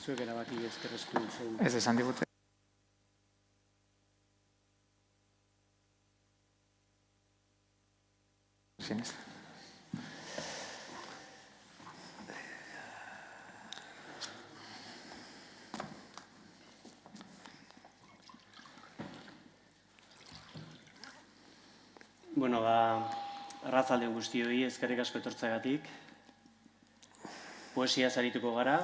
Zuek erabaki ezkerrezko zen. Ez esan digute. Zinez. Bueno, arratzalde guztioi eskerrik asko etortzagatik. Poesia arituko gara,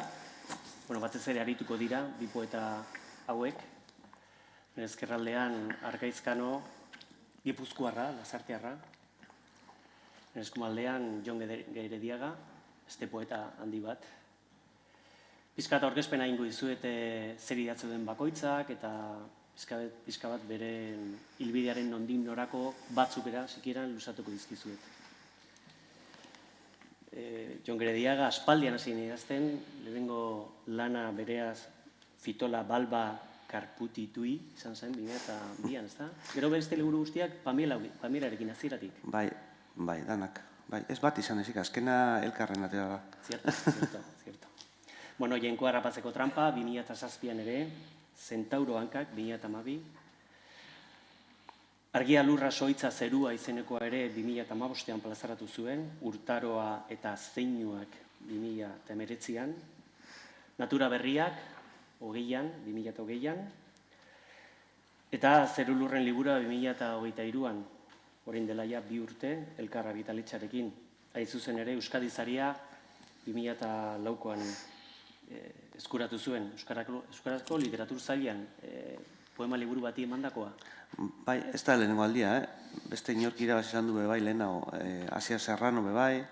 batez ere arituko dira, bi poeta hauek. Ezkerraldean Arkaizkano, Gipuzkoarra, Lasartearra. Eskumaldean Jon Gerediaga, beste poeta handi bat. Pizkat aurkezpena egingo dizuet zer idatzi den bakoitzak, eta pizka bat bere hilbidearen nondik norako batzuk bera, sikieran luzatuko dizkizuet. Jon Gerediaga aspaldian hasi idazten, lehenengo lana bereaz Fitola Balba Karputitui izan zen, 2002an, ez da? Gero beste liburu guztiak Pamielarekin hasieratik. Bai, danak. Ez bat izan ezik, azkena elkarren atera da. Zierto. Bueno, Jainko Harrapatzeko trampa, 2007an ere, Zentauro hankak, 2012. Argia lurra soitza zerua izenekoa ere 2015an plazaratu zuen, Urtaroa eta Zeinuak 2019an, Natura berriak, 2008an, eta Zerulurren libura 2023an, orain dela ja 2 urte, Elkar Argitaletxearekin. Hain zuzen ere, Euskadi Saria 2004an eskuratu zuen, Euskarazko literatur zailan, poema liburu bati emandakoa. Bai, ez da lehenengo aldia, beste inork irabazi izan du bebai lehenago, Asier Serrano bebai,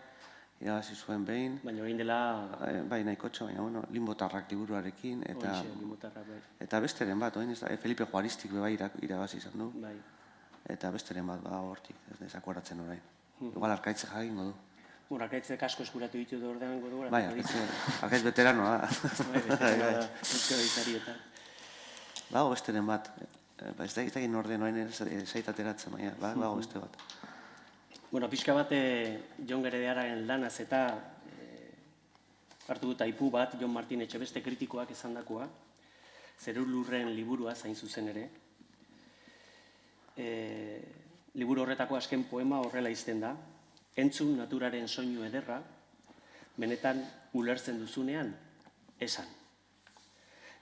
irabazi zuen behin. Baina orain dela... Bai, nahikotxo, baina, Limbotarrak liburuarekin, eta besteren bat, Felipe Juaristik bebai irabazi izan du. Eta besteren bat badago hortik, ez dezakuaratzen orain. Igual Arkaitze jagingo du. Arkaitzek asko eskuratu ditu da ordean godu gara. Bai, Arkaitz veteranoa da. Bago besteren bat. Ez da egin orden orain zaitateratzen, baina bago beste bat. Pixka bat Jon Gerediagaren lanaz eta hartu dut aipu bat, Jon Martin Etxebeste kritikoak esandakoa, Zerulurren liburua zain zuzen ere. Liburu horretako azken poema horrela izten da. Entzun naturaren soinu ederra, benetan ulertzen duzunean, esan.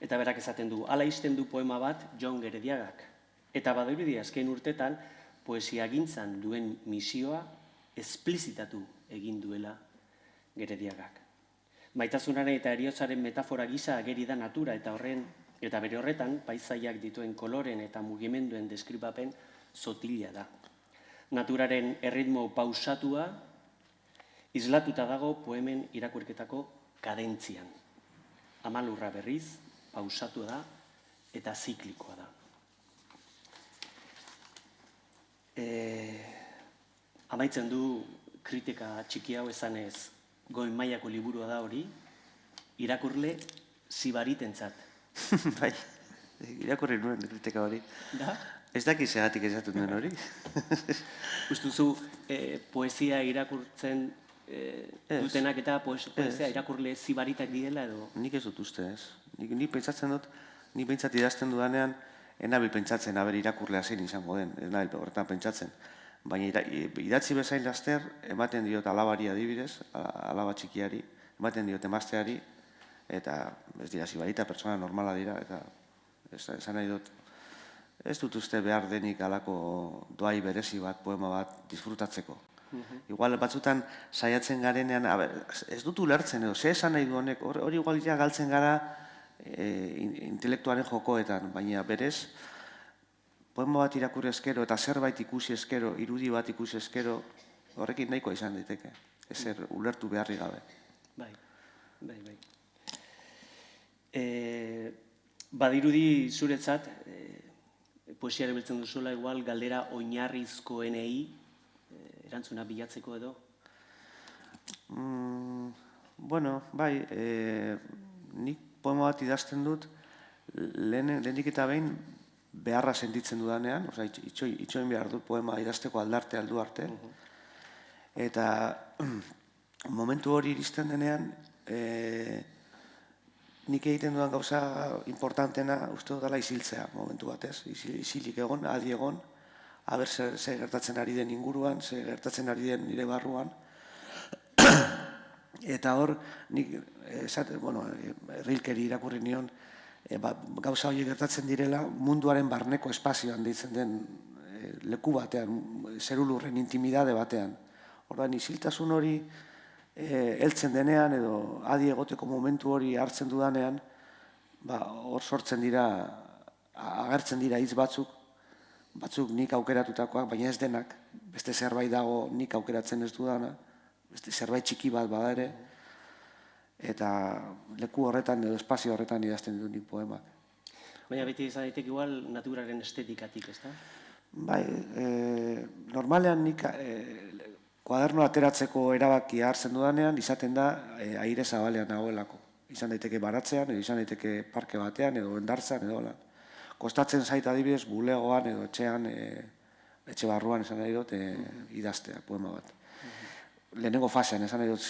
Eta berak esaten du, hala izten du poema bat Jon Gerediagak. Eta badirudi azken urtetan, poesiagintzan duen misioa esplizitatu egin duela Gerediagak. Maitasunaren eta heriotzaren metafora gisa ageri da natura eta bere horretan paisaiak dituen koloren eta mugimenduen deskribapen zotila da. Naturaren erritmo pausatua islatuta dago poemen irakurketako kadentzian. Amalurra berriz, pausatua da eta ziklikoa da. Amaitzen du kritika txiki hau esanez goi mailako liburua da hori, irakurle zibaritentzat. Bai, irakurri nuen kritika hori. Da? Ez daki segatik esatu duen hori. Ustuzu, poesia irakurtzen dutenak eta poesia irakurle zibaritak direla edo? Nik ez dut uste ez. Nik pentsatzen dut, nik pentsat idazten dudanean, enabil pentsatzen haber irakurlea zein izango den, ez nabil horretan pentsatzen. Baina idatzi bezain laster, ematen diot alabari adibidez, alaba txikiari, ematen diot emazteari, eta ez dira zibarita, pertsona normala dira, eta esan nahi dut, ez dut uste behar denik alako doai berezi bat, poema bat, disfrutatzeko. Igual batzutan saiatzen garenean, ez dut ulertzen edo, ze esan nahi du honek, hori igual galtzen gara intelektuaren jokoetan, baina berez, poema bat irakurri eskero eta zerbait ikusi eskero, irudi bat ikusi eskero, horrekin nahikoa izan daiteke, ezer ulertu beharri gabe. Bai. Badirudi zuretzat, poesia erabiltzen duzula igual galdera oinarrizkoenei erantzuna bilatzeko edo? Bueno, bai, nik poema bat idazten dut lehenik eta behin beharra sentitzen dudanean, itxoin behar dut poema idazteko aldarte aldu arte, eta momentu hori iristen denean nik egiten dudan gauza importantena uste dut dela isiltzea momentu batez. Isilik egon, adi egon, haber ze gertatzen ari den inguruan, ze gertatzen ari den nire barruan. Eta hor, nik, Rilkeri irakurri nion, gauza horiek gertatzen direla munduaren barneko espazioan deitzen den leku batean, zerulurren intimidade batean. Orduan, isiltasun hori heltzen denean edo adi egoteko momentu hori hartzen dudanean, hor sortzen dira, agertzen dira hitz batzuk nik aukeratutakoak, baina ez denak, beste zerbait dago nik aukeratzen ez dudana, beste zerbait txiki bat bada ere, eta leku horretan edo espazio horretan idazten dut nik poemak. Baina beti izan daiteke igual naturaren estetikatik, ez da? Bai, normalean nik kuaderno ateratzeko erabakia hartzen dudanean, izaten da aire zabalean nagoelako. Izan daiteke baratzean, edo izan daiteke parke batean, edo endartzan, edo lan. Kostatzen zait adibidez, bulegoan edo etxean, etxe barruan esan nahi dut, idaztea, poema bat. Lehenengo fasean, esan nahi dut,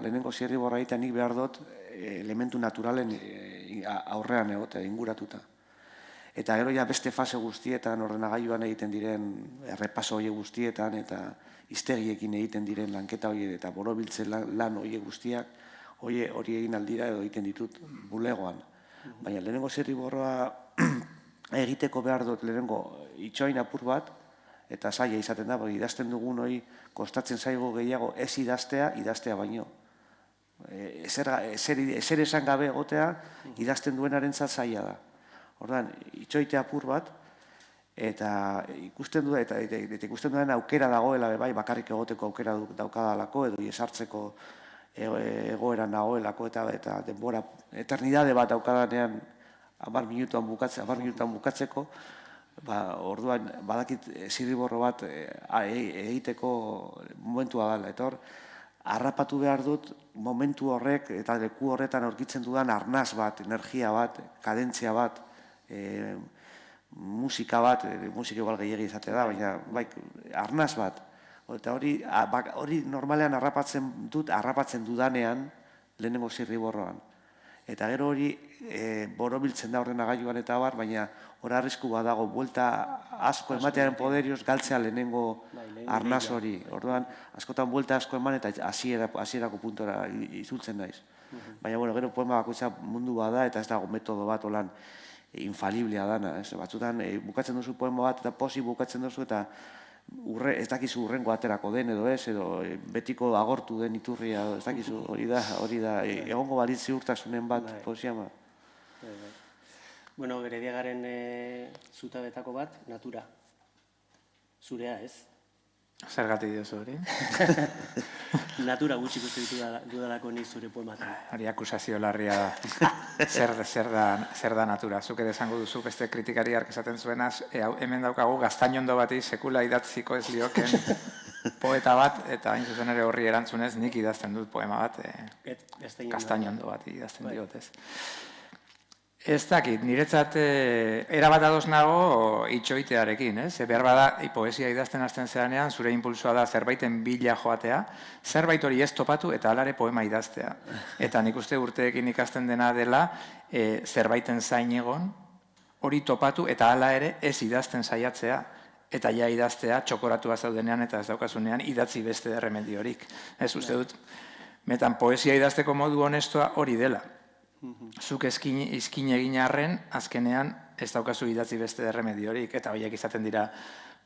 lehenengo zirriborra egitea nik behar dut elementu naturalen aurrean egotea, inguratuta. Eta gero ja beste fase guztietan, ordenagailuan egiten diren errepaso horiek guztietan, eta iztegiekin egiten diren lanketa horiek, eta borobiltzen lan horiek guztiak, hori egin aldira edo egiten ditut bulegoan. Baina lehenengo zirriborroa egiteko behar dut lehenengo itxoin apur bat, eta zaila izaten da, idazten dugun hori kostatzen zaigu gehiago ez idaztea baino. Ezer esan gabe egotea idazten duenarentzat zaila da. Orduan, itxoite apur bat, eta ikusten duen aukera dagoela, bai, bakarrik egoteko aukera daukadalako, edo iesartzeko egoeran dagoelako, eta denbora, eternidade bat daukadanean 10 minutuan bukatzeko, orduan, badakit zirriborro bat egiteko momentua dela. Eta hor, harrapatu behar dut momentu horrek eta leku horretan aurkitzen dudan arnaz bat, energia bat, kadentzia bat, musika bat, musika igual gehiagi izatea da, baina arnaz bat. Eta hori normalean harrapatzen dudanean lehenengo zirriborroan. Eta gero hori borobiltzen da ordenagailuan eta bar, baina hor arrisku badago, buelta asko ematearen poderioz galtzea lehenengo arnaz hori. Orduan, askotan buelta asko eman eta hasierako puntora izultzen naiz. Baina, gero poema bakoitza mundu bada eta ez dago metodo bat olan infaliblea dana. Batzutan, bukatzen duzu poema bat eta posi bukatzen duzu eta ez dakizu urrengo aterako den edo ez, edo betiko agortu den iturria, ez dakizu hori da, egongo balitzi urtasunen bat poesiama. Bueno, Gerediagaren zutabetako bat, natura. Zurea ez? Zergatik diozu hori? Natura gutxik uste dudalako nik zure poematan. Hori akusazio larria da. Zer da natura. Zuk esango duzu beste kritikariak esaten zuenaz, hemen daukagu gaztainondo bati sekula idatziko ez lioken poeta bat, eta hain zuzen ere horri erantzunez nik idazten dut poema bat, gaztainondo bati idazten diotez. Ez dakit, niretzat erabat ados nago itxoitearekin, ez? Behar bada, poesia idazten hasten zeanean, zure impulsoa da zerbaiten bila joatea, zerbait hori ez topatu eta alare poema idaztea. Eta nik uste urteekin ikasten dena dela zerbaiten zain egon, hori topatu eta hala ere ez idazten saiatzea. Eta ja idaztea txokoratua zaudenean eta ez daukasunean idatzi beste erremediorik. Ez uste dut, metan poesia idazteko modu honestoa hori dela. Zuk izkin egin arren, azkenean ez daukazu idatzi beste erremediorik, eta horiek izaten dira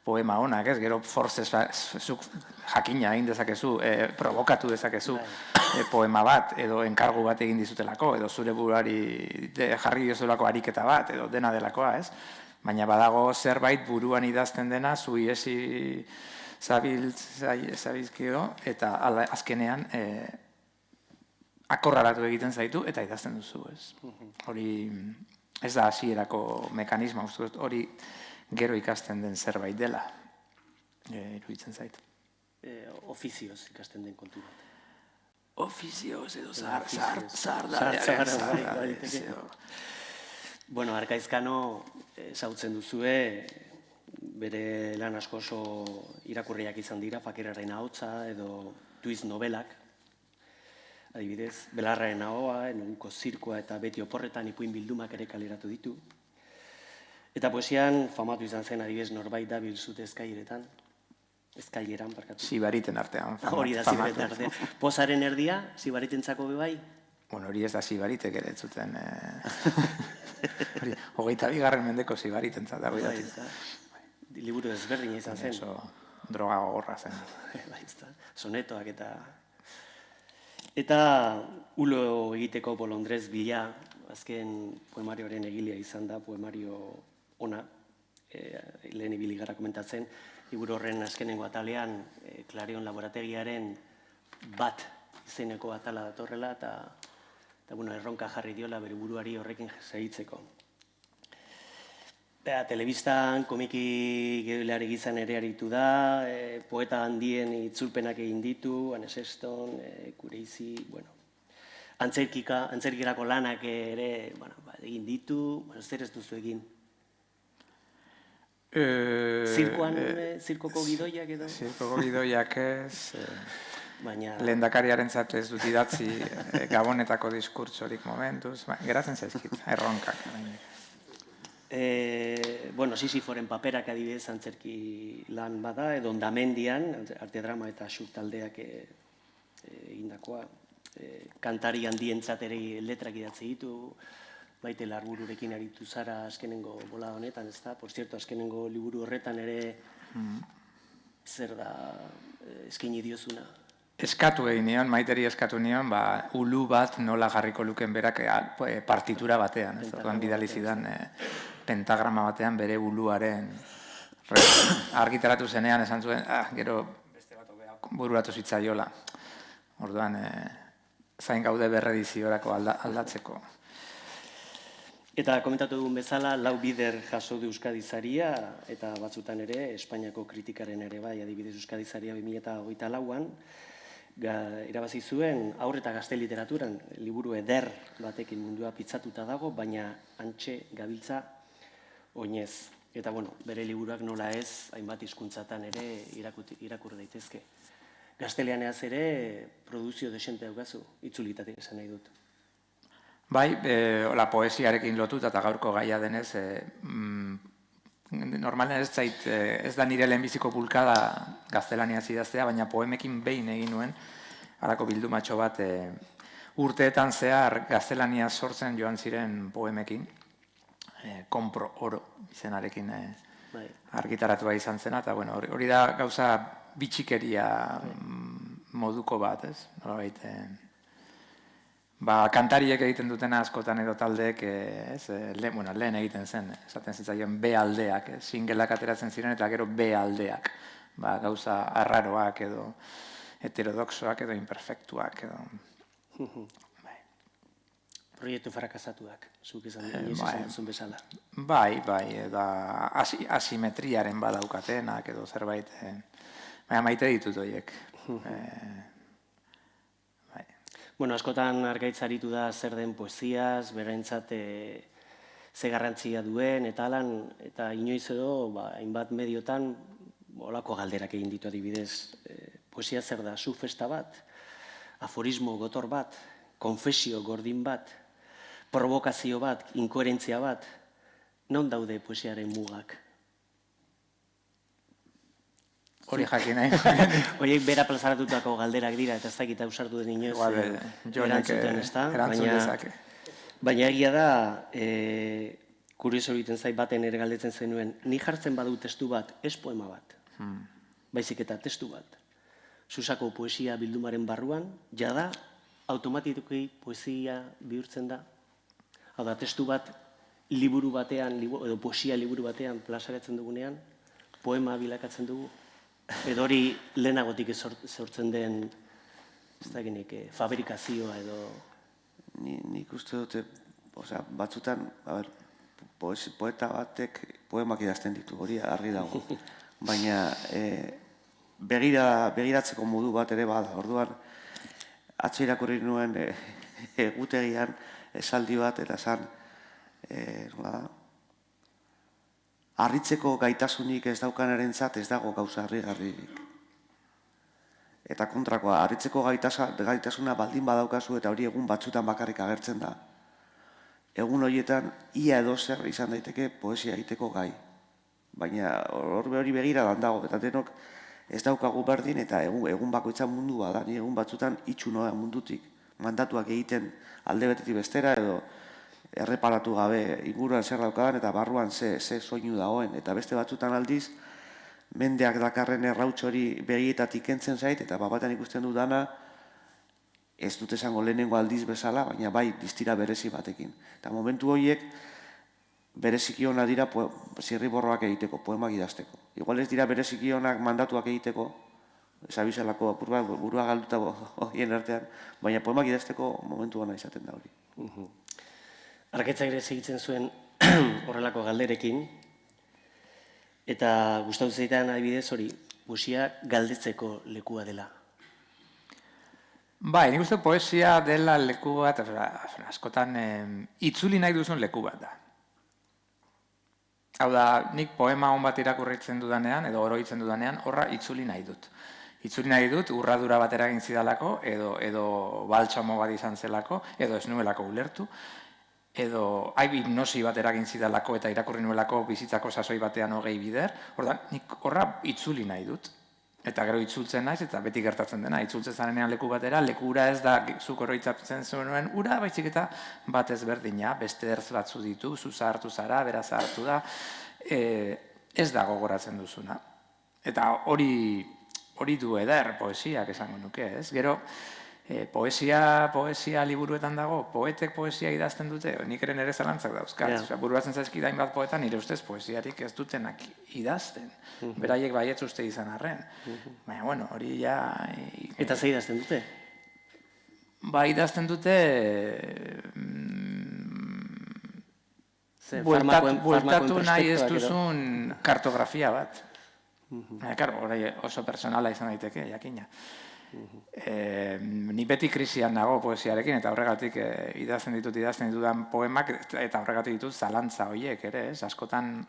poema honak, ez? Gero forzez, zuk jakina egin dezakezu, provokatu dezakezu poema bat, edo enkargu bat egin dizutelako, edo zure buruari jarri diozulako ariketa bat, edo dena delakoa, ez? Baina badago zerbait buruan idazten dena, zu iesi zabilzkio, eta azkenean akorralatu egiten zaitu eta idazten duzu, ez? Hori ez da hasierako mekanismoa, hori gero ikasten den zerbait dela, iruditzen zait. Ofizioz ikasten den kontu bat. Ofizioz edo zahar Bueno, Arkaizkano zautzen duzue, bere lan asko oso irakurriak izan dira, Fakeraren ahotsa edo Tuiz nobelak. adibidez, Belarraren ahoa, Neguko zirkoa eta beti oporretan ipuin bildumak ere kaleratu ditu. Eta poesian famatu izan zen adibidez norbait dabil zute eskaileran, barkatu. Sibariten artean. Hori da Sibariten artean. Pozaren erdia, Sibaritentzako bebai? Bueno, hori ez da Sibaritek ere zuten. 22. mendeko Sibaritentzat da. Liburu ezberdina izan zen. Oso droga gogorra zen. Sonetoak eta ulo egiteko bolondrez bila, azken poemarioaren egilea izan da, poemario ona, lehen ibili gara komentatzen, liburu horren azkenengo atalean, Klarion laborategiaren bat izeneko atala datorrela, eta erronka jarri diola bere buruari horrekin segitzeko. Telebistan komiki gehileari gizan ere aritu da, poeta handien itzulpenak egin ditu, Anne Sexton, Kureizi, antzerkirako lanak ere egin ditu, zer ez duzu egin? Zirkoko gidoiak edo? Zirkoko gidoiak ez, lehendakariarentzat ez dut idatzi gabonetako diskurtsorik momentuz, geratzen zaizkit, erronkak. Sisiforen paperak adibidez antzerki lan bada, edo Ondamendian, arte drama eta xuk taldeak egindakoa, kantari handientzat ere letrak idatzi ditu, Maite Larbururekin aritu zara azkenengo bola honetan, ez da? Por cierto, azkenengo liburu horretan ere zer da eskaini diozuna? Eskatu egin nion, Maiteri eskatu nion, ulu bat nola jarriko luken berak partitura batean, ez da? Bidali zidan pentagrama batean bere uluaren argitaratu zenean esan zuen, gero beste bat bururatu zitzaiola. Orduan, zain gaude berrediziorako aldatzeko. Eta komentatu dugun bezala, 4 bider jaso du Euskadi Saria, eta batzutan ere, Espainiako kritikaren ere bai, adibidez Euskadi Saria 2024an, irabazi zuen haur eta gazte literaturan, liburu eder batekin mundua pitzatuta dago, baina antxe gabiltza oinez. Eta bere liburuak nola ez, hainbat hizkuntzatan ere irakur daitezke. Gazteleaneaz ere, produzio desente daukazu, itzulitatik esan nahi dut. Bai, poesiarekin lotuta eta gaurko gaia denez, normalen ez da nire lehenbiziko bulkada gaztelaniaz idaztea, baina poemekin behin egin nuen, harako bildumatxo bat urteetan zehar gaztelania sortzen joan ziren poemekin, Kompro Oro izenarekin argitaratua izan zena, eta hori da gauza bitxikeria moduko bat, ez? Kantariek egiten dutena askotan edo taldeek, lehen egiten zen, esaten zitzaion B aldeak, singelak ateratzen ziren eta gero B aldeak, gauza arraroak edo heterodoxoak edo imperfektuak edo... Proiektu frakasatuak, zuk izan duzun bezala. Bai, asimetriaren badaukatenak edo zerbait, maite ditut horiek. Askotan argaitz aritu da zer den poesiaz, beraintzat ze garrantzia duen, eta inoiz edo, hainbat mediotan, olako galderak egin ditu adibidez. Poesia zer da, zu festa bat, aforismo gotor bat, konfesio gordin bat, provokazio bat, inkoherentzia bat, non daude poesiaren mugak? Hori jakin nahi. Horiek bera plazaratutako galderak dira, eta ez dakit ausartu den inoz erantzuten, ez da? Baina egia da, kurioso egiten zait baten ere galdetzen zenuen, ni jartzen badu testu bat, ez poema bat, baizik eta testu bat. Susako poesia bildumaren barruan, jada, automatikoki poesia bihurtzen da. Hau da, testu bat liburu batean, edo poesia liburu batean plazaratzen dugunean, poema bilakatzen dugu. Edo hori lehenagotik sortzen den, ez da genik, fabrikazioa edo... Nik uste dute, batzutan, poeta batek poemak idazten ditu, hori argi dago. Baina begiratzeko modu bat ere bada. Orduan, atzo irakurri nuen egutegian esaldi bat, eta esan, harritzeko gaitasunik ez daukanarentzat ez dago gauza harrigarririk. Eta kontrakoa, harritzeko gaitasuna baldin badaukazu eta hori egun batzutan bakarrik agertzen da. Egun horietan, ia edo zer izan daiteke poesia egiteko gai. Baina hori begira dago, eta denok ez daukagu berdin eta egun bakoitzan mundua da. Ni egun batzutan itxu noa mundutik. Mandatuak egiten alde betetik bestera edo erreparatu gabe inguruan zer daukadan eta barruan ze soinu dagoen. Eta beste batzutan aldiz, mendeak dakarren errautz hori begietatik kentzen zait, eta batean ikusten dudana, ez dut esango lehenengo aldiz bezala, baina bai distira berezi batekin. Eta momentu horiek bereziki onak dira zirriborroak egiteko, poemak idazteko. Igual ez dira bereziki onak mandatuak egiteko, esabizelako burua galduta horien artean, baina poemak idazteko momentu ona izaten da hori. Arketzak ere segitzen zuen horrelako galderekin, eta gustatu zaitan adibidez hori, poesia galdetzeko lekua dela. Bai, nik uste poesia dela leku bat, askotan itzuli nahi duzun leku bat da. Hau da, nik poema hon bat irakurritzen dudanean, edo oroitzen dudanean, horra itzuli nahi dut. Itzuli nahi dut, urradura bat eragin zidalako, edo baltsamo bat izan zelako, edo ez nuelako ulertu, edo hipnosi bat eragin zidalako eta irakurri nuelako bizitzako sasoi batean hogei bider, nik horra itzuli nahi dut. Eta gero itzultzen naiz, eta beti gertatzen dena, itzultzen zarenean leku batera, leku ura ez da zuk oroitzatzen zuen ura, baizik eta bat ezberdina, beste ertz batzu ditu, zu zahartu zara, bera zahartu da, ez da gogoratzen duzuna. Eta hori du eder poesiak esango nuke, ez? Gero, poesia liburuetan dago, poetek poesia idazten dute, nik ere nire zalantzak dauzkat. Buruatzen zaizkit hainbat poetan, nire ustez poesiarik ez dutenak idazten. Beraiek baietz uste izan arren. Baina, bueno, hori ja... Eta ze idazten dute? Ba, idazten dute... Bueltatu nahi ez duzun kartografia bat. Oso personala izan daiteke, jakina. Ni beti krisian nago poesiarekin, eta horregatik idazten ditudan poemak, eta horregatik ditut zalantza horiek ere, ez? Askotan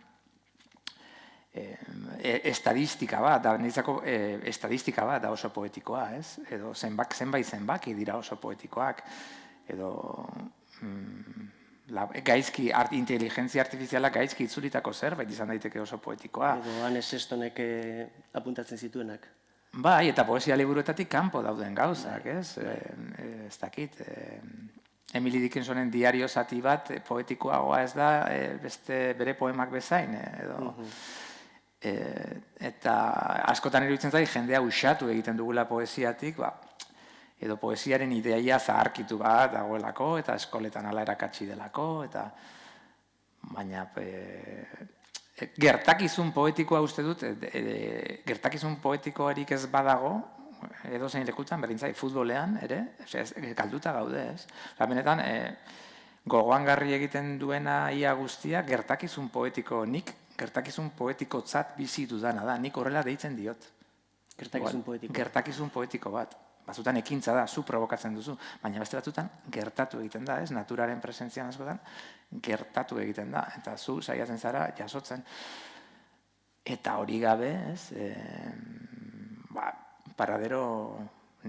estadistika bat, niretzako estadistika bat da oso poetikoa, ez? Edo zenbaki dira oso poetikoak, edo gaizki, inteligentzia artifiziala gaizki itzulitako zerbait izan daiteke oso poetikoa. Edo Hannes Sestonek apuntatzen zituenak. Bai, eta poesia liburuetatik kanpo dauden gauzak, ez? Ez dakit, Emily Dickinsonen diario zati bat poetikoagoa ez da beste bere poemak bezain, edo... Eta askotan iruditzen zait, jendea usatu egiten dugula poesiatik, edo poesiaren ideia zaharkitu bat dagoelako, eta eskoletan ala erakatsi delako, eta... Baina... Gertakizun poetikoa uste dut, gertakizun poetikoarik ez badago, edo zein lekutan, berdintzai, futbolean, ere, galduta gaude, ez? Benetan, gogoangarri egiten duena ia guztia, gertakizun poetikotzat bizi dudana da, nik horrela deitzen diot. Gertakizun poetiko. Gertakizun poetiko bat. Batzutan ekintza da, zu provokatzen duzu, baina beste batzutan gertatu egiten da, ez? Naturaren presentzian askotan, gertatu egiten da, eta zu saiatzen zara jasotzen. Eta hori gabe, ez? Paradero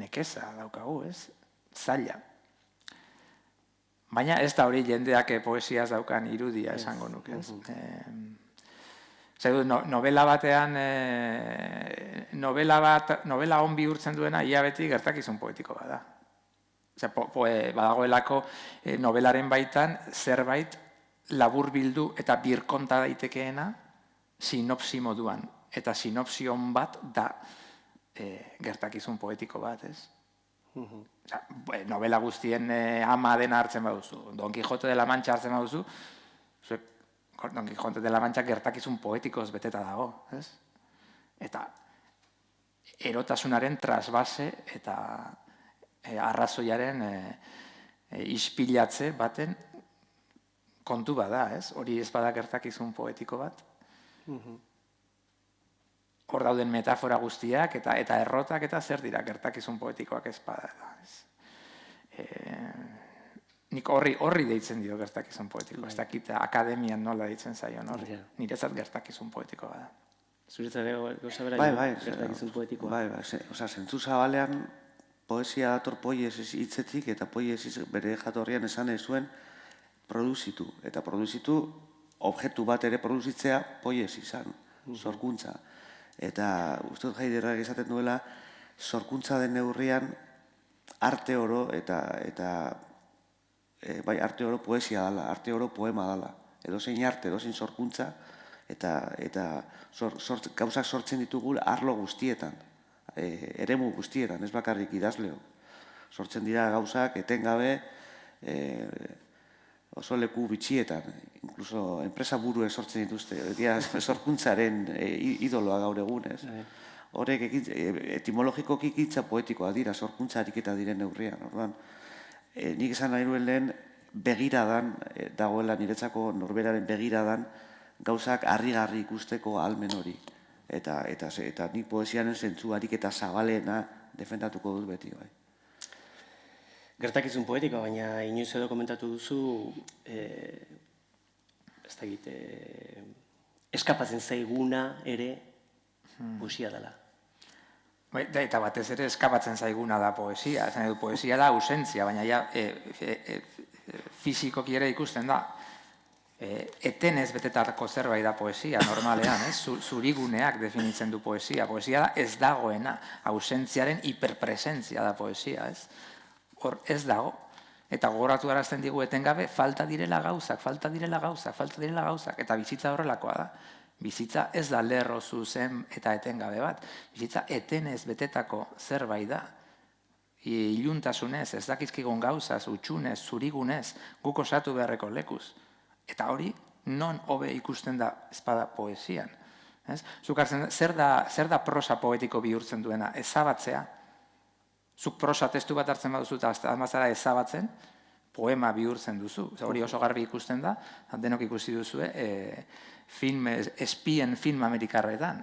nekeza daukagu, ez? Zaila. Baina ez da hori jendeak poesiaz daukan irudia esango nuke, ez? Novela batean, novela on bihurtzen duena ia beti gertakizun poetiko bada. Badagoelako novelaren baitan zerbait laburbildu eta birkonta daitekeena sinopsi moduan. Eta sinopsion bat da gertakizun poetiko bat, ez? Novela guztien ama dena hartzen baduzu, Don Quijote de la Mancha hartzen baduzu, Don Quijote de la Mancha gertakizun poetikoz beteta dago, ez? Eta erotasunaren trasbase eta arrazoiaren ispilatze baten kontu bada, ez? Hori ez bada gertakizun poetiko bat. Hor dauden metafora guztiak eta errotak eta zer dira gertakizun poetikoak ez bada, ez? Nik horri deitzen dio gertakizun poetiko. Ez dakit akademian nola deitzen zaion horri. Niretzat gertakizun poetikoa da. Zuretzat gauza bera, Bai, gertakizun poetikoa. Bai, zentzu zabalean poesia dator poiesis hitzetik eta poiesis bere jatorrian esan zuen produzitu. Eta produzitu objektu bat ere produzitzea poiesi izan, sorkuntza. Eta uste dut Heideggerrek esaten duela, sorkuntza den neurrian arte oro bai, arte oro poesia dela, arte oro poema dela. Edozein arte, edozein sorkuntza, eta gauzak sortzen ditugu arlo guztietan, eremu guztietan, ez bakarrik idazleo. Sortzen dira gauzak etengabe oso leku bitxietan, inkluso enpresa burue sortzen dituzte, sorkuntzaren idoloa gaur egunez. Horrek etimologikoki ekintza poetikoa dira, sorkuntza ariketa diren neurrian. Nik esan nahi nuen lehen begiradan, dagoela niretzako norberaren begiradan, gauzak harrigarri ikusteko ahalmen hori. Eta nik poesianen zentzu ariketa zabalena defendatuko dut beti, bai. Gertakizun poetikoa, baina inoiz edo komentatu duzu, ez dakit, eskapatzen zaiguna ere poesia dela. Eta batez ere eskapatzen zaiguna da poesia. Poesia da ausentzia, baina fizikoki ere ikusten da. Etenez betetako zerbait da poesia, normalean, zuriguneak definitzen du poesia. Poesia da ez dagoena, ausentziaren hiperpresentzia da poesia, ez? Hor ez dago. Eta gogoratu arazten digu etengabe, falta direla gauzak. Eta bizitza horrelakoa da. Bizitza ez da lerro zuzen eta etengabe bat. Bizitza etenez betetako zerbait da. Iluntasunez, ez dakizkigun gauzaz, utxunez, zurigunez, guk osatu beharreko lekuz. Eta hori, non hobe ikusten da espada poesian. Zukartzen, zer da prosa poetiko bihurtzen duena? Ezabatzea. Zuk prosa testu bat hartzen baduzu eta amazara ezabatzen, poema bihurtzen duzu. Hori oso garbi ikusten da, denok ikusi duzue, espien film amerikarretan.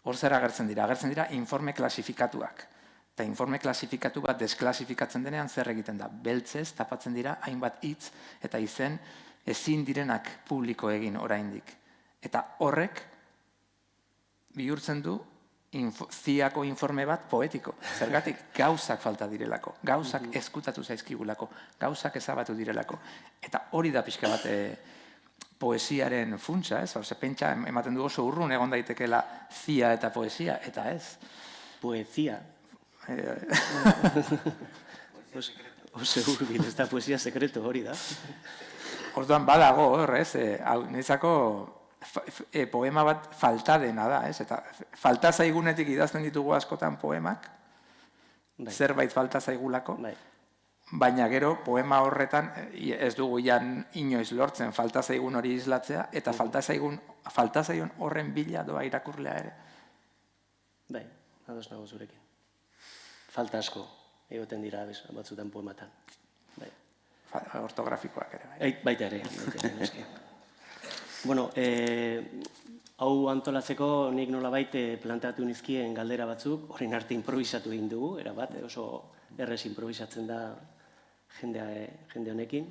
Hor zer agertzen dira? Agertzen dira informe klasifikatuak. Eta informe klasifikatu bat desklasifikatzen denean zer egiten da? Beltzez tapatzen dira hainbat hitz eta izen ezin direnak publiko egin oraindik. Eta horrek bihurtzen du ziako informe bat poetiko. Zergatik gauzak falta direlako, gauzak ezkutatu zaizkigulako, gauzak ezabatu direlako. Eta hori da pixka bat poesiaren funtsa, ez? Pentsa ematen du oso urrun egon daitekeela zia eta poesia, eta ez. Poesia. Oso urbil, ez da poesia sekreto hori da. Orduan badago hor, ez? Nezako poema bat falta dena da, ez? Eta falta zaigunetik idazten ditugu askotan poemak, zerbait falta zaigulako, baina gero poema horretan ez dugu inoiz lortzen falta zaigun hori islatzea, eta falta zaigun horren bila doa irakurlea ere. Bai, ados nago zurekin. Falta asko egoten dira batzutan poematan. Ortografikoak ere. Baita ere, neske. Bueno, hau antolatzeko nik nolabait planteatu nizkien galdera batzuk, horren arte improvisatu egin dugu, erabat, oso errez improvisatzen da jende honekin.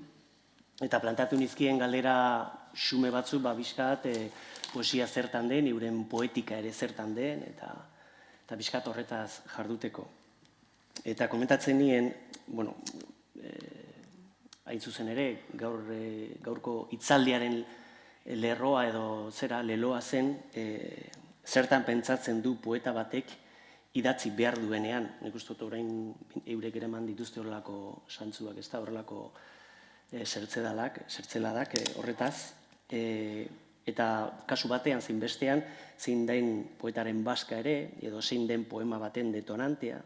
Eta planteatu nizkien galdera xume batzuk, bizkat, poesia zertan den, euren poetika ere zertan den, eta bizkat horretaz jarduteko. Eta komentatzen nien, bueno, hain zuzen ere, gaurko hitzaldiaren lerroa edo leloa zen, zertan pentsatzen du poeta batek idatzi behar duenean. Nik uste dut orain eurek ere eman dituzte horrelako santzuak, ez da, horrelako zertzeladak horretaz. Eta kasu batean, zein bestean, zein den poetaren bazka ere, edo zein den poema baten detonantea,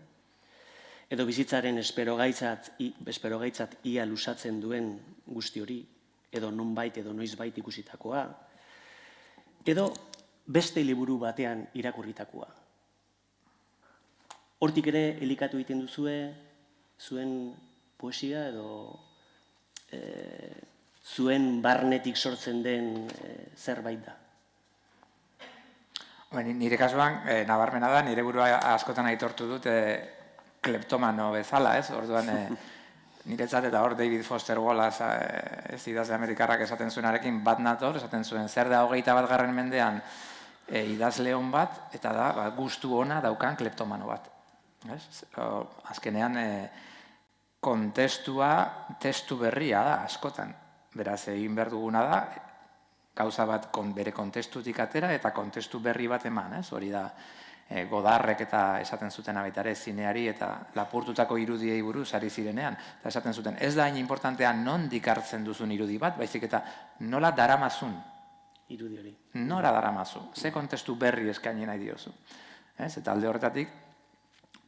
edo bizitzaren esperogaitzat ia lusatzen duen guzti hori, edo nonbait edo noizbait ikusitakoa, edo beste liburu batean irakurritakoa. Hortik ere elikatu egiten duzue zuen poesia edo zuen barnetik sortzen den zerbait da. Nire kasuan, nabarmena da, nire burua askotan aitortu dut kleptomano bezala, ez? Orduan, niretzat eta hor David Foster Wallace, ez idazle amerikarrak esaten zuenarekin bat nator, esaten zuen, zer da 21. mendean idazleon bat, eta da gustu ona daukan kleptomano bat. Azkenean, kontestua testu berria da, askotan. Beraz, egin behar duguna da, gauza bat bere kontestutik atera eta kontestu berri bat eman, hori da, Godarrek eta esaten zuten abaitare zineari eta lapurtutako irudiei buruz ari zirenean. Eta esaten zuten, ez da hain importantea nondik hartzen duzun irudi bat, baizik eta nola daramazun. Irudi hori. Nora daramazu, ze kontestu berri eskaini nahi diozu. Eta alde horretatik,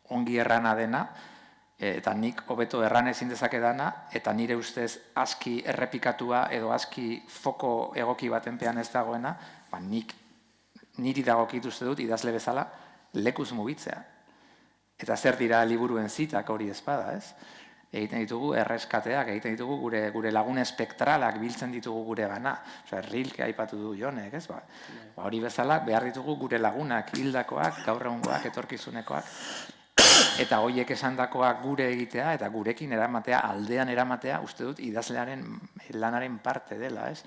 ongi errana dena, eta nik hobeto erran ezin dezakedana, eta nire ustez aski errepikatua edo aski foko egoki baten pean ez dagoena, niri dagokit uste dut idazle bezala lekuz mugitzea. Eta zer dira liburuen zitak hori ezpada, ez? Egiten ditugu erreskateak, egiten ditugu gure lagun espektralak biltzen ditugu gure gana. Rilke aipatu du Jonek, ez? Hori bezala behar ditugu gure lagunak, hildakoak, gaur egungoak, etorkizunekoak, eta horiek esandakoak gure egitea eta gurekin eramatea, aldean eramatea, uste dut idazlearen lanaren parte dela, ez?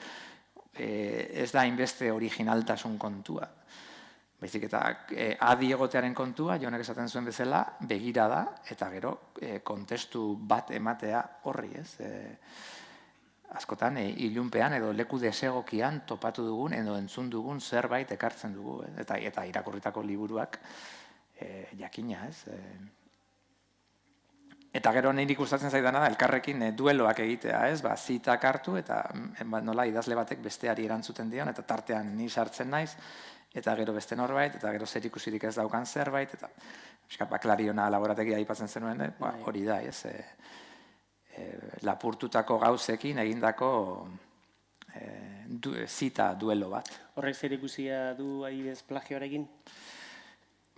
Ez da hainbeste originaltasun kontua. Baizik eta adi egotearen kontua, Jonek esaten zuen bezala, begira da, eta gero kontestu bat ematea horri, ez? Askotan, ilunpean edo leku desegokian topatu dugun, edo entzun dugun zerbait ekartzen dugu, eta irakurritako liburuak jakina, ez? Eta gero niri gustatzen zaidana da, elkarrekin dueloak egitea, ez? Zitak hartu, eta nola idazle batek besteari erantzuten dion, eta tartean ni sartzen naiz, eta gero beste norbait, eta gero zer ikusirik ez daukan zerbait, eta Klariona laborategia aipatzen zenuen, hori da, ez? Lapurtutako gauzekin egindako zita duelo bat. Horrek zer ikusia du adibidez plagioarekin?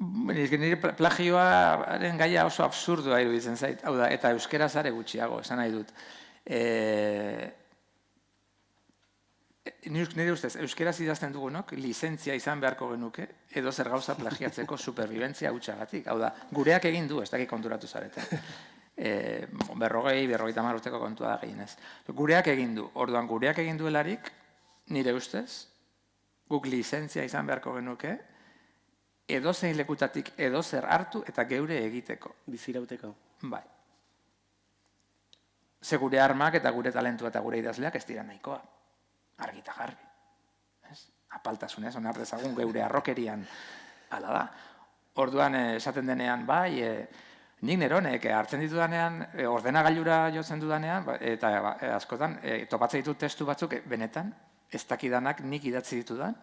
Nire plagioaren gaia oso absurdua iruditzen zait, hau da, eta euskeraz are gutxiago, esan nahi dut. Nire ustez, euskeraz idazten dugunok, lizentzia izan beharko genuke, edo zer gauza plagiatzeko superbibentzia hutsagatik. Hau da, gureak egin du, ez dakik konturatu zarete. 50 urteko kontua da gehienez. Gureak egin du, orduan gureak egin duelarik, nire ustez, guk lizentzia izan beharko genuke, edo zein lekutatik edo zer hartu eta geure egiteko. Bizirauteko. Bai. Ze gure armak eta gure talentua eta gure idazleak ez dira nahikoa. Argita garbi. Apaltasunez, onar dezagun geure arrokerian hala da. Orduan esaten denean, bai, nik neronek hartzen ditudanean, ordenagailura jotzen dudanean, eta askotan topatzen ditut testu batzuk benetan, ez dakidanak nik idatzi ditudan,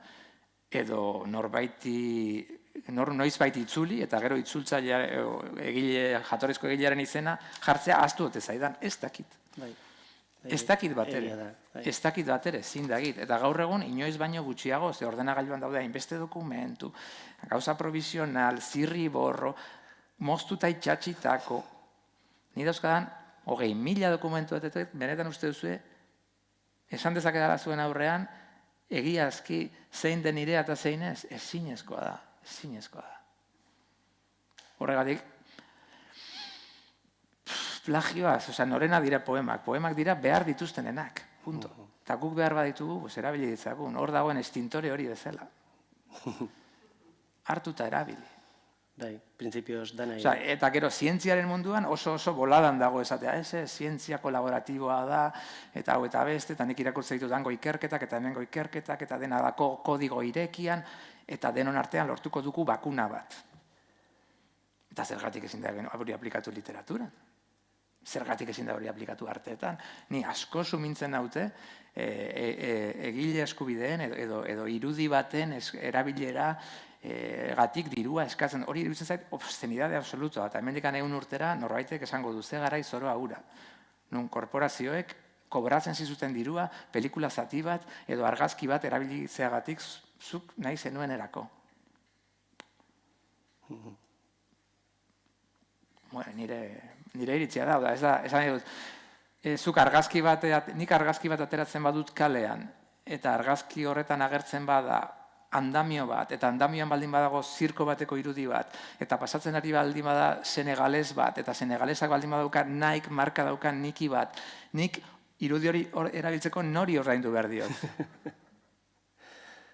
edo noizbait itzuli, eta gero itzultzaile jatorrizko egilearen izena jartzea ahaztu dute zaidan, ez dakit. Ez dakit bat ere, ezin dakit. Eta gaur egun, inoiz baino gutxiago, ze ordenagailuan daude hainbeste dokumentu, gauza provisional, zirriborro, moztuta itxatxitako, ni dauzkadan, 20.000 dokumentu benetan uste duzue, esan dezakedala zuen aurrean, egiazki zein den nirea eta zein ez, ezinezkoa da. Horregatik, plagioaz, norena dira poemak dira behar dituztenenak, punto. Eta guk behar baditugu, erabili ditzagun, hor dagoen estintore hori bezala. Hartuta erabili. Bai, printzipioz dana. Eta gero, zientziaren munduan oso boladan dago esatea, zientzia kolaboratiboa da, eta hau eta beste, eta nik irakurtzen ditut dango ikerketak, eta hemengo ikerketak, eta dena dako kodigo irekian, eta denon artean lortuko dugu bakuna bat. Eta zergatik ezin da hori aplikatu literaturan. Zergatik ezin da hori aplikatu arteetan. Ni asko sumintzen naute egile eskubideen edo irudi baten erabilera gatik dirua eskatzen. Hori iruditzen zait obszenidade absolutoa. Eta hemendikan 100 urtera norbaitek esango du ze garai zoroa hura. Nun korporazioek kobratzen zizuten dirua, pelikula zati bat edo argazki bat erabilitzeagatik zuk nahi zenuen erako. Nire iritzia da, esan nahi dut, nik argazki bat ateratzen badut kalean, eta argazki horretan agertzen bada andamio bat, eta andamioan baldin badago zirko bateko irudi bat, eta pasatzen ari baldin bada senegales bat, eta senegalesak baldin badauka Nike marka daukan Niki bat, nik irudi hori erabiltzeko nori ordaindu behar diot.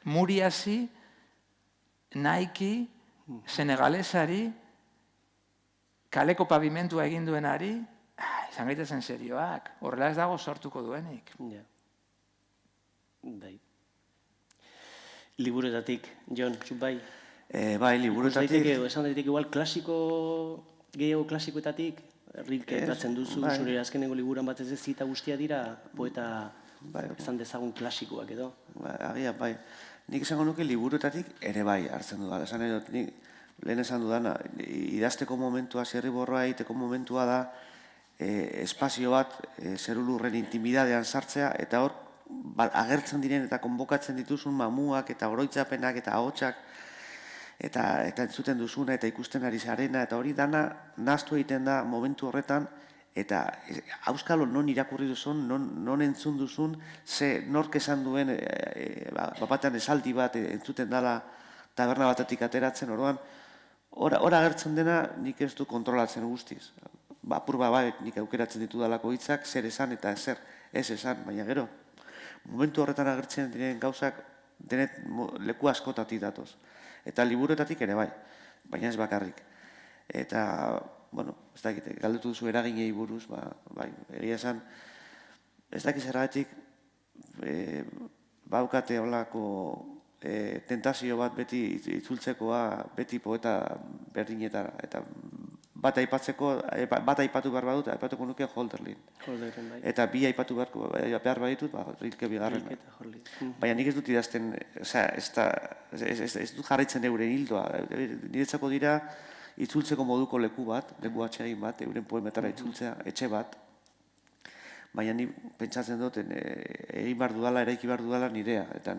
Muriasi Nike, senegalesari, kaleko pavimentua egin duenari, izan gaitezen serioak, horrela ez dago sortuko duenik. Ja. Bai. Liburuetatik, Jon, zuk bai? Bai, liburuetatik... Esan daiteke igual gehiago klasikoetatik, Rilke edatzen duzu, zure azkenengo liburuan batez ez zita guztia dira, poeta esan dezagun klasikoak edo. Agian, bai. Nik esango nuke liburuetatik ere bai hartzen dudala. Esan edot, nik lehen esan dudana, idazteko momentua, zirriborroa egiteko momentua da, espazio bat, zerulurren intimidadean sartzea, eta hor, agertzen diren eta konbokatzen dituzun mamuak eta oroitzapenak eta ahotsak eta entzuten duzuna eta ikusten ari zarena, eta hori dana nahaztu egiten da momentu horretan, eta auskalo non irakurri duzun, non entzun duzun, nork esan duen, bapatean esaldi bat entzuten dela taberna batetik ateratzen, orduan, hor agertzen dena nik ez du kontrolatzen guztiz. Apur bai, nik aukeratzen ditudalako hitzak, zer esan eta zer ez esan, baina gero. Momentu horretan agertzen diren gauzak denet leku askotatik datoz. Eta liburuetatik ere bai, baina ez bakarrik. Eta, bueno, ez dakit, galdetu duzu eraginei buruz, bai, egia esan, ez dakit zergatik, baukate holako tentazio bat beti itzultzekoa, beti poeta berdinetara, eta bat aipatu behar badut, aipatuko nuke Holderlin. Bai. Eta bi aipatu behar baditut, Rilke bigarren. Baina nik ez dut idazten, ez dut jarraitzen euren hildoa. Niretzako dira itzultzeko moduko leku atsegin bat, euren poemetara itzultzea, etxe bat. Baina ni pentsatzen dut, egin behar dudala, eraiki behar dudala nirea, eta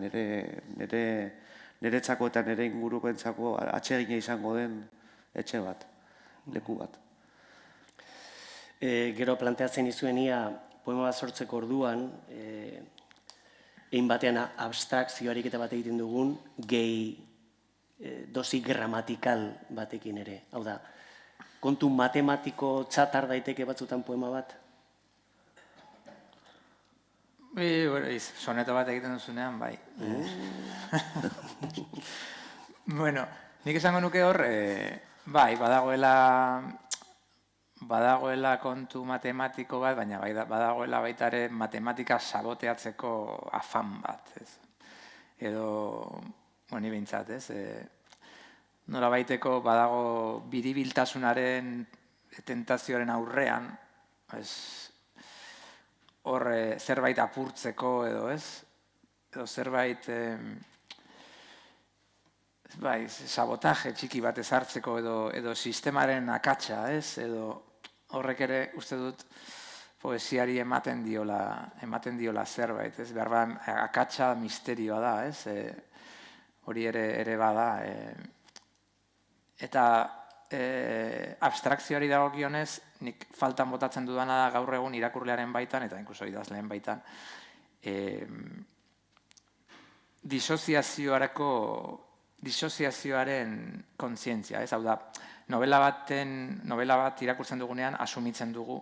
niretzako eta nire ingurukoentzako atsegina izango den etxe bat. Leku bat. Gero planteatzen izuenia, poema bat sortzeko orduan, egin batean abstrakzioarik eta bat egiten dugun, gehi dosi gramatikal batekin ere. Hau da, kontu matematiko txatar daiteke batzutan poema bat? Soneto bat egiten duzunean, bai. Bueno, nik esango nuke hor, bai, badagoela kontu matematiko bat, baina badagoela baita ere matematika saboteatzeko afan bat, ez? Edo, ni behintzat, ez? Nola baiteko badago biribiltasunaren tentazioaren aurrean, hor zerbait apurtzeko edo, ez? Edo zerbait... Bai, sabotaje txiki bat ezartzeko edo sistemaren akatsa, ez? Edo horrek ere uste dut poesiari ematen diola zerbait, ez? Behar bat akatsa misterioa da, ez? Hori ere bada. Eta abstrakzioari dagokionez, nik faltan botatzen dudana da gaur egun irakurlearen baitan, eta inkluso idazleen baitan, disoziazioaren kontzientzia, ez? Hau da, novela bat irakurtzen dugunean asumitzen dugu,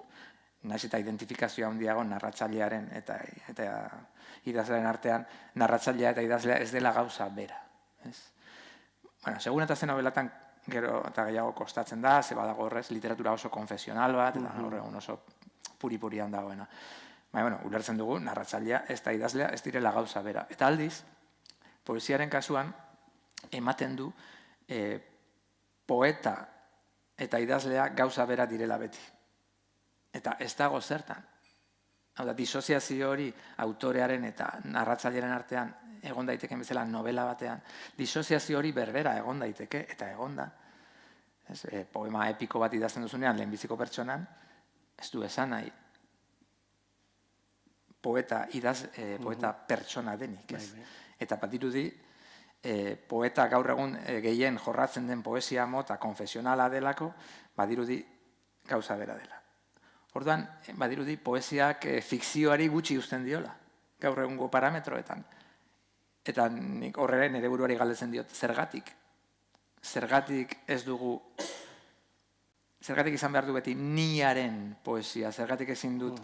nahiz eta identifikazioa handiago narratzailearen eta idazlearen artean, narratzailea eta idazlea ez dela gauza bera, ez? Bueno, segun eta zen novelatan gero eta gehiago kostatzen da, ze badago horrez, literatura oso konfesional bat, eta horregun oso puri-purian dagoena. Baina, ulertzen dugu, narratzailea ez da idazlea ez direla gauza bera. Eta aldiz, poesiaren kasuan, ematen du poeta eta idazlea gauza bera direla beti. Eta ez dago zertan. Hau da, disoziazio hori autorearen eta narratzaileren artean egon daiteken bezala novela batean, disoziazio hori berbera egon daiteke eta egon da. Poema epiko bat idazten duzunean, lehenbiziko pertsonan, ez du esan nahi poeta pertsona denik. Eta badirudi, poeta gaur egun gehien jorratzen den poesia mota konfesionala delako, badirudi gauza bera dela. Orduan, badirudi poesiak fikzioari gutxi uzten diola, gaur egungo parametroetan. Eta nik horrela nire buruari galdetzen diot, zergatik? Zergatik ez dugu, zergatik izan behar du beti niaren poesia, zergatik ezin dut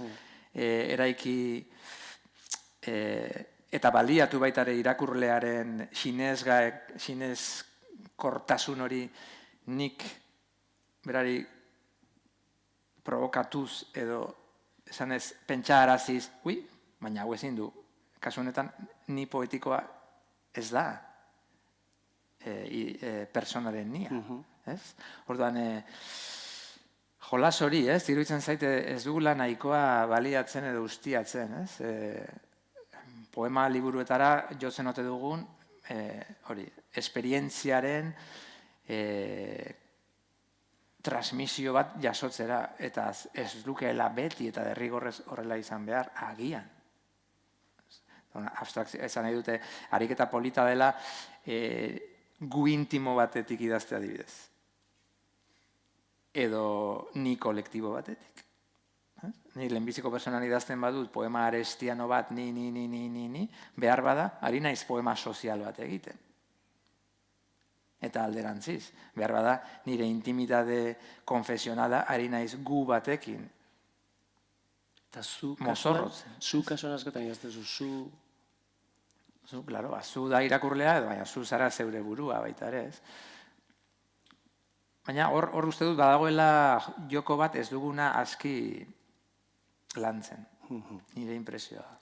eraiki eta baliatu baitare irakurlearen kortasun hori nik berari provokatuz edo esan ez pentsaraziz, baina hau ezin du, kasu honetan ni poetikoa ez da personaren nia. Orduan, jolas hori, iruditzen zaite ez dugula nahikoa baliatzen edo ustiatzen. Poema liburuetara jotzen ote dugun, hori, esperientziaren transmisio bat jasotzera, eta ez lukeela beti eta derrigorrez horrela izan behar, agian. Abstrakzio, esan nahi dute, ariketa polita dela gu intimo batetik idazte adibidez. Edo ni kolektibo batetik. Ni lehenbiziko personan idazten badut poema arestiano bat, ni, behar bada, ari naiz poema sozial bat egiten. Eta alderantziz, behar bada, nire intimitate konfesionala ari naiz gu batekin. Eta zu kasuan askotan idaztezu, zu, klaro, zu da irakurlea, baina zu zara zeure burua baita ere, ez? Baina hor uste dut badagoela joko bat ez duguna aski lantzen, nire impresioa.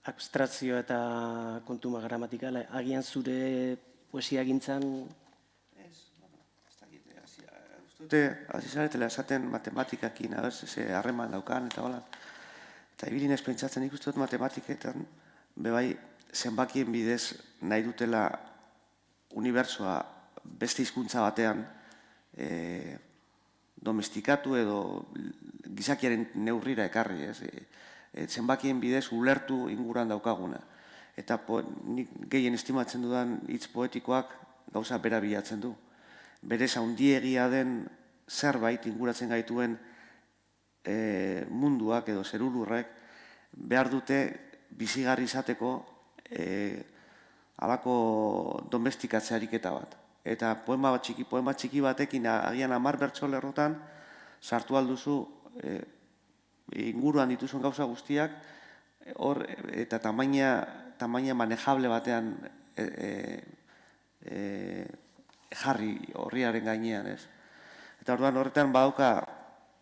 Abstrakzio eta kontuma gramatikala, agian zure poesia gintzan... Hasi zaretela esaten matematikakin, harreman daukan, eta hola. Eta ibilin ez pentsatzen ikustu dut matematiketan, bebai, zenbakien bidez nahi dutela unibertsoa beste hizkuntza batean domestikatu edo gizakiaren neurrira ekarri, zenbakien bidez ulertu inguruan daukaguna. Eta nik gehien estimatzen dudan hitz poetikoak gauza bera bilatzen du. Berez handiegia den zerbait inguratzen gaituen munduak edo zerulurrek behar dute bizigarri izateko halako domestikatze ariketa bat. Eta poema txiki batekin agian 10 bertso lerrotan sartu alduzu inguruan dituzun gauza guztiak eta tamaina manejable batean jarri horriaren gainean, ez? Eta orduan horretan badauka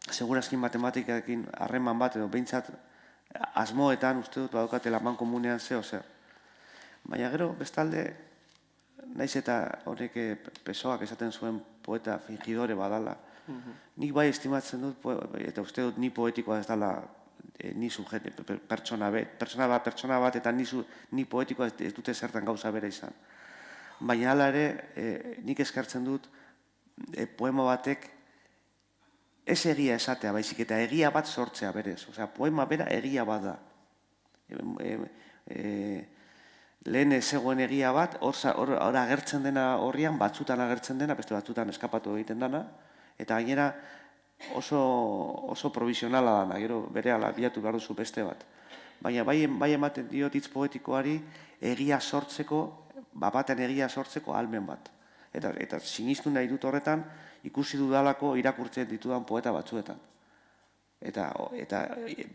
segurazkin matematikarekin harreman bat edo behintzat asmoetan uste dut badaukatela mankomunean zeo zer. Baina gero, bestalde, naiz eta horrek Pessoak esaten zuen poeta fingidore badala. Nik bai estimatzen dut, eta uste dut ni poetikoa ez dala ni pertsona bat eta ni poetikoa ez dute zertan gauza bera izan. Baina hala ere, nik eskartzen dut poema batek ez egia esatea, baizik eta egia bat sortzea berez. Osea, poema bera egia bat da. Lehen ez zegoen egia bat, hor agertzen dena horrian, batzutan agertzen dena, beste batzutan eskapatu egiten dena, eta gainera oso provisionala dana, gero berehala bilatu behar duzu beste bat. Baina bai ematen diot hitz poetikoari egia sortzeko, baten egia sortzeko ahalmen bat. Eta sinistu nahi dut horretan, ikusi dudalako irakurtzen ditudan poeta batzuetan. Eta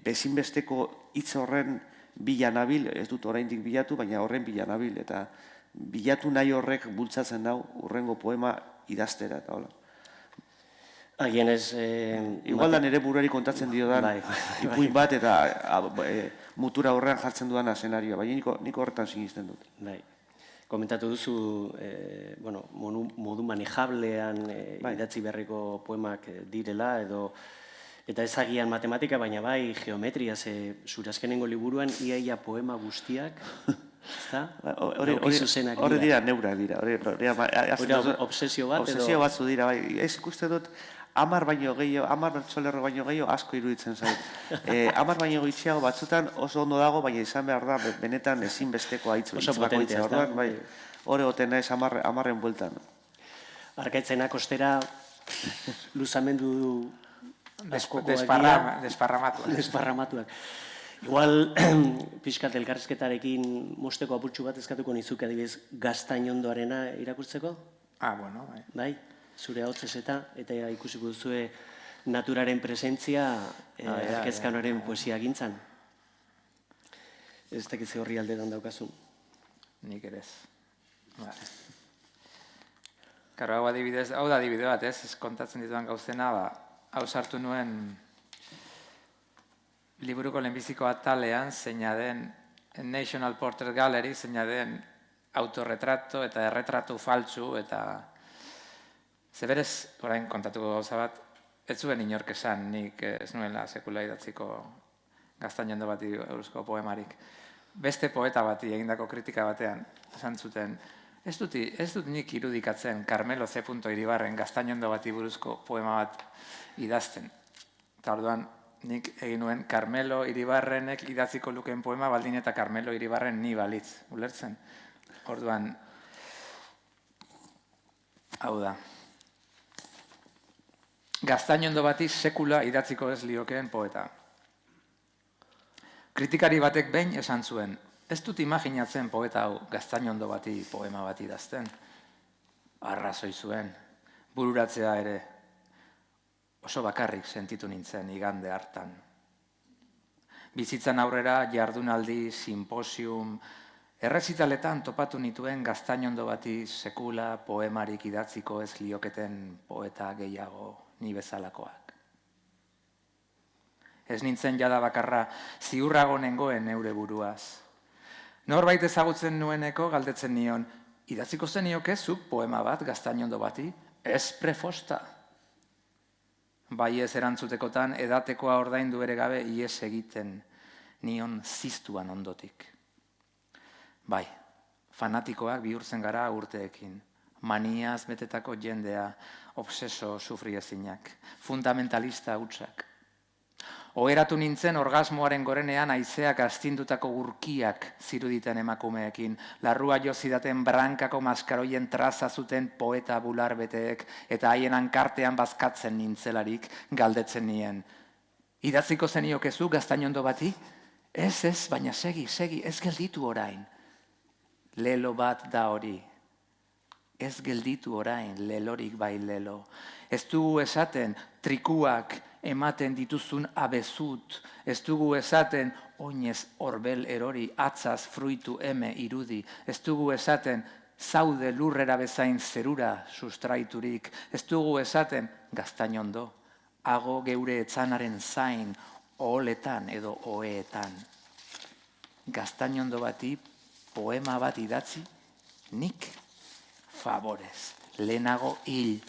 bezinbesteko hitz horren bilanabil, ez dut oraindik bilatu, baina horren bilanabil. Eta bilatu nahi horrek bultzatzen dau urrengo poema idaztera. Agian ez... Igual da nire buruari kontatzen diodan ipuin bat eta mutura horrean jartzen dudan eszenarioa, baina niko horretan sinisten dut. Komentatu duzu, modu manejablean idatzi beharreko poemak direla, eta ez agian matematika, baina bai geometria, zure azkenengo liburuan iaia poema guztiak, Horre dira neurak dira. Obsesio bat? Obsesio batzu dira, bai. Ez ikuste dut, 10 baino gehiago, 10 bertsolerro baino gehiago asko iruditzen zait. 10 baino gitxiago batzutan oso ondo dago, baina izan behar da benetan ezinbesteko hitz bakoitza. Hore goten naiz 10en bueltan. Arkaitzenak ostera luzamendu desparramatuak. Igual, pixkat elkarrizketarekin mosteko apurtxu bat eskatuko nizuke adibidez Gaztainondoarena irakurtzeko? Bueno, bai. Bai, zure ahotzez eta ikusiko duzue naturaren presentzia Arkezkanoaren poesia gintzan. Ez dakitze horri aldetan daukazun. Nik ere ez. Karo, hau adibidez, hau da adibide bat, ez kontatzen dituan gauzena, hau sartu nuen liburuko lehenbiziko atalean, zeina den National Portrait Gallery, zeina den autorretrato eta erretratu faltsu, eta zeberez, orain kontatuko gauza bat, ez zuen inork esan, nik ez nuela sekula idatziko Gaztainondo bati buruzko poemarik. Beste poeta bati egindako kritika batean, esan zuten, ez dut nik irudikatzen Carmelo C. Iribarren Gaztainondo bati buruzko poema bat idazten. Eta orduan, nik egin nuen Carmelo Iribarrenek idatziko lukeen poema baldin eta Carmelo Iribarren ni balitz, ulertzen? Orduan, hau da. Gaztainondo bati sekula idatziko ez liokeen poeta. Kritikari batek behin esan zuen, ez dut imaginatzen poeta hau Gaztainondo bati poema bat idazten. Arrazoi zuen, bururatzea ere, oso bakarrik sentitu nintzen igande hartan. Bizitzan aurrera jardunaldi, simposium, errezitaletan topatu nituen Gaztainondo bati sekula poemarik idatziko ez lioketen poeta gehiago ni bezalakoak. Ez nintzen jada bakarra ziurrago nengoen neure buruaz. Norbait ezagutzen nueneko galdetzen nion, idatziko zenioke zuk poema bat Gaztainondo bati? Ez prefosta. Bai ez erantzutekotan edatekoa ordaindu ere gabe ies egiten nion ziztuan ondotik. Bai, fanatikoak bihurtzen gara urteekin. Maniaz betetako jendea, obseso sufriezinak, fundamentalista hutsak. Oheratu nintzen orgasmoaren gorenean haizeak astindutako urkiak ziruditen emakumeekin, larrua jo zidaten brankako maskaroien traza zuten poeta bularbeteek eta haien hankartean bazkatzen nintzelarik galdetzen nien. Idatziko zeniokezu Gaztainondo bati? Ez, baina segi, ez gelditu orain. Lelo bat da hori. Ez gelditu orain, lelorik bai lelo. Ez dugu esaten trikuak ematen dituzun abezut. Ez dugu esaten oinez orbel erori, atzaz fruitu eme irudi. Ez dugu esaten zaude lurrera bezain zerura sustraiturik. Ez dugu esaten Gaztainondo, hago geure etzanaren zain, oholetan edo oheetan. Gaztainondo bati poema bat idatzi, nik favorez, lehenago hil.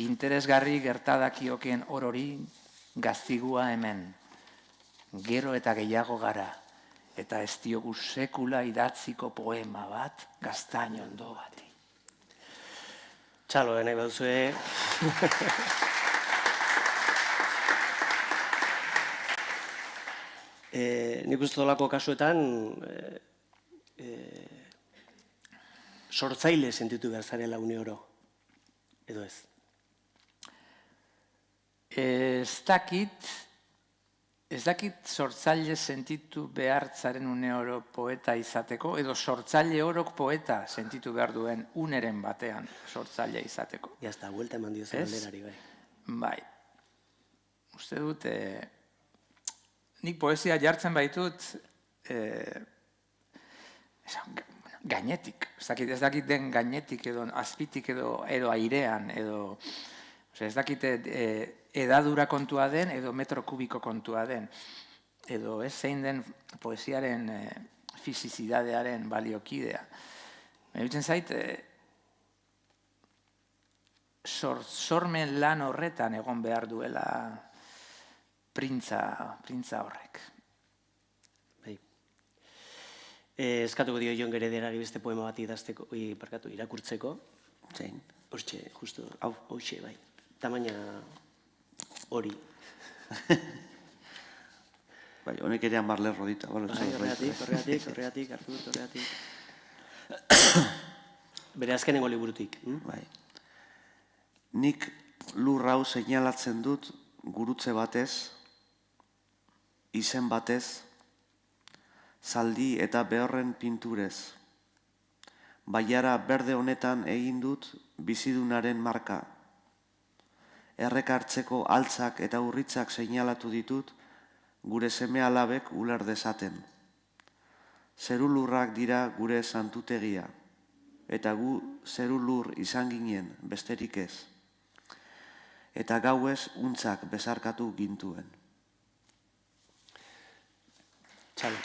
Interesgarri gertadakioken orori gaztigua hemen. Gero eta gehiago gara, eta ez diogu sekula idatziko poema bat Gaztainondo bati. Txalo, nahi baduzue. Nik uste dolako kasuetan sortzaile sentitu behar zarela une oro, edo ez? Ez dakit sortzaile sentitu behar zaren une oro poeta izateko, edo sortzaile orok poeta sentitu behar duen uneren batean sortzaile izateko. Jazta, buelta eman dio zen alderari, bai. Bai. Uste dut, nik poesia jartzen baitut gainetik. Ez dakit den gainetik edo azpitik edo airean edo ez dakit edadura kontua den edo metro kubiko kontua den. Edo ez zein den poesiaren fizizidadearen baliokidea. Iruditzen zait, sormen lan horretan egon behar duela printza horrek. Bai. Eskatuko dio Jon Gerederari beste poema bat idazteko, irakurtzeko. Zein? Hortxe, justu, hauxe, bai. Tamaina hori. Bai, honek ere hamar lerro dita. Horregatik, hartu dut, horregatik. Bere azkenengo liburutik. Bai. Nik lur hau seinalatzen dut gurutze batez, izen batez, zaldi eta behorren pinturez. Baiara berde honetan egin dut bizidunaren marka. Errekartzeko altzak eta urritzak seinalatu ditut gure seme alabek uler dezaten. Zeru lurrak dira gure santutegia. eta gu zeru lur izan ginen besterik ez. Eta gauez untzak bezarkatu gintuen. Txalo.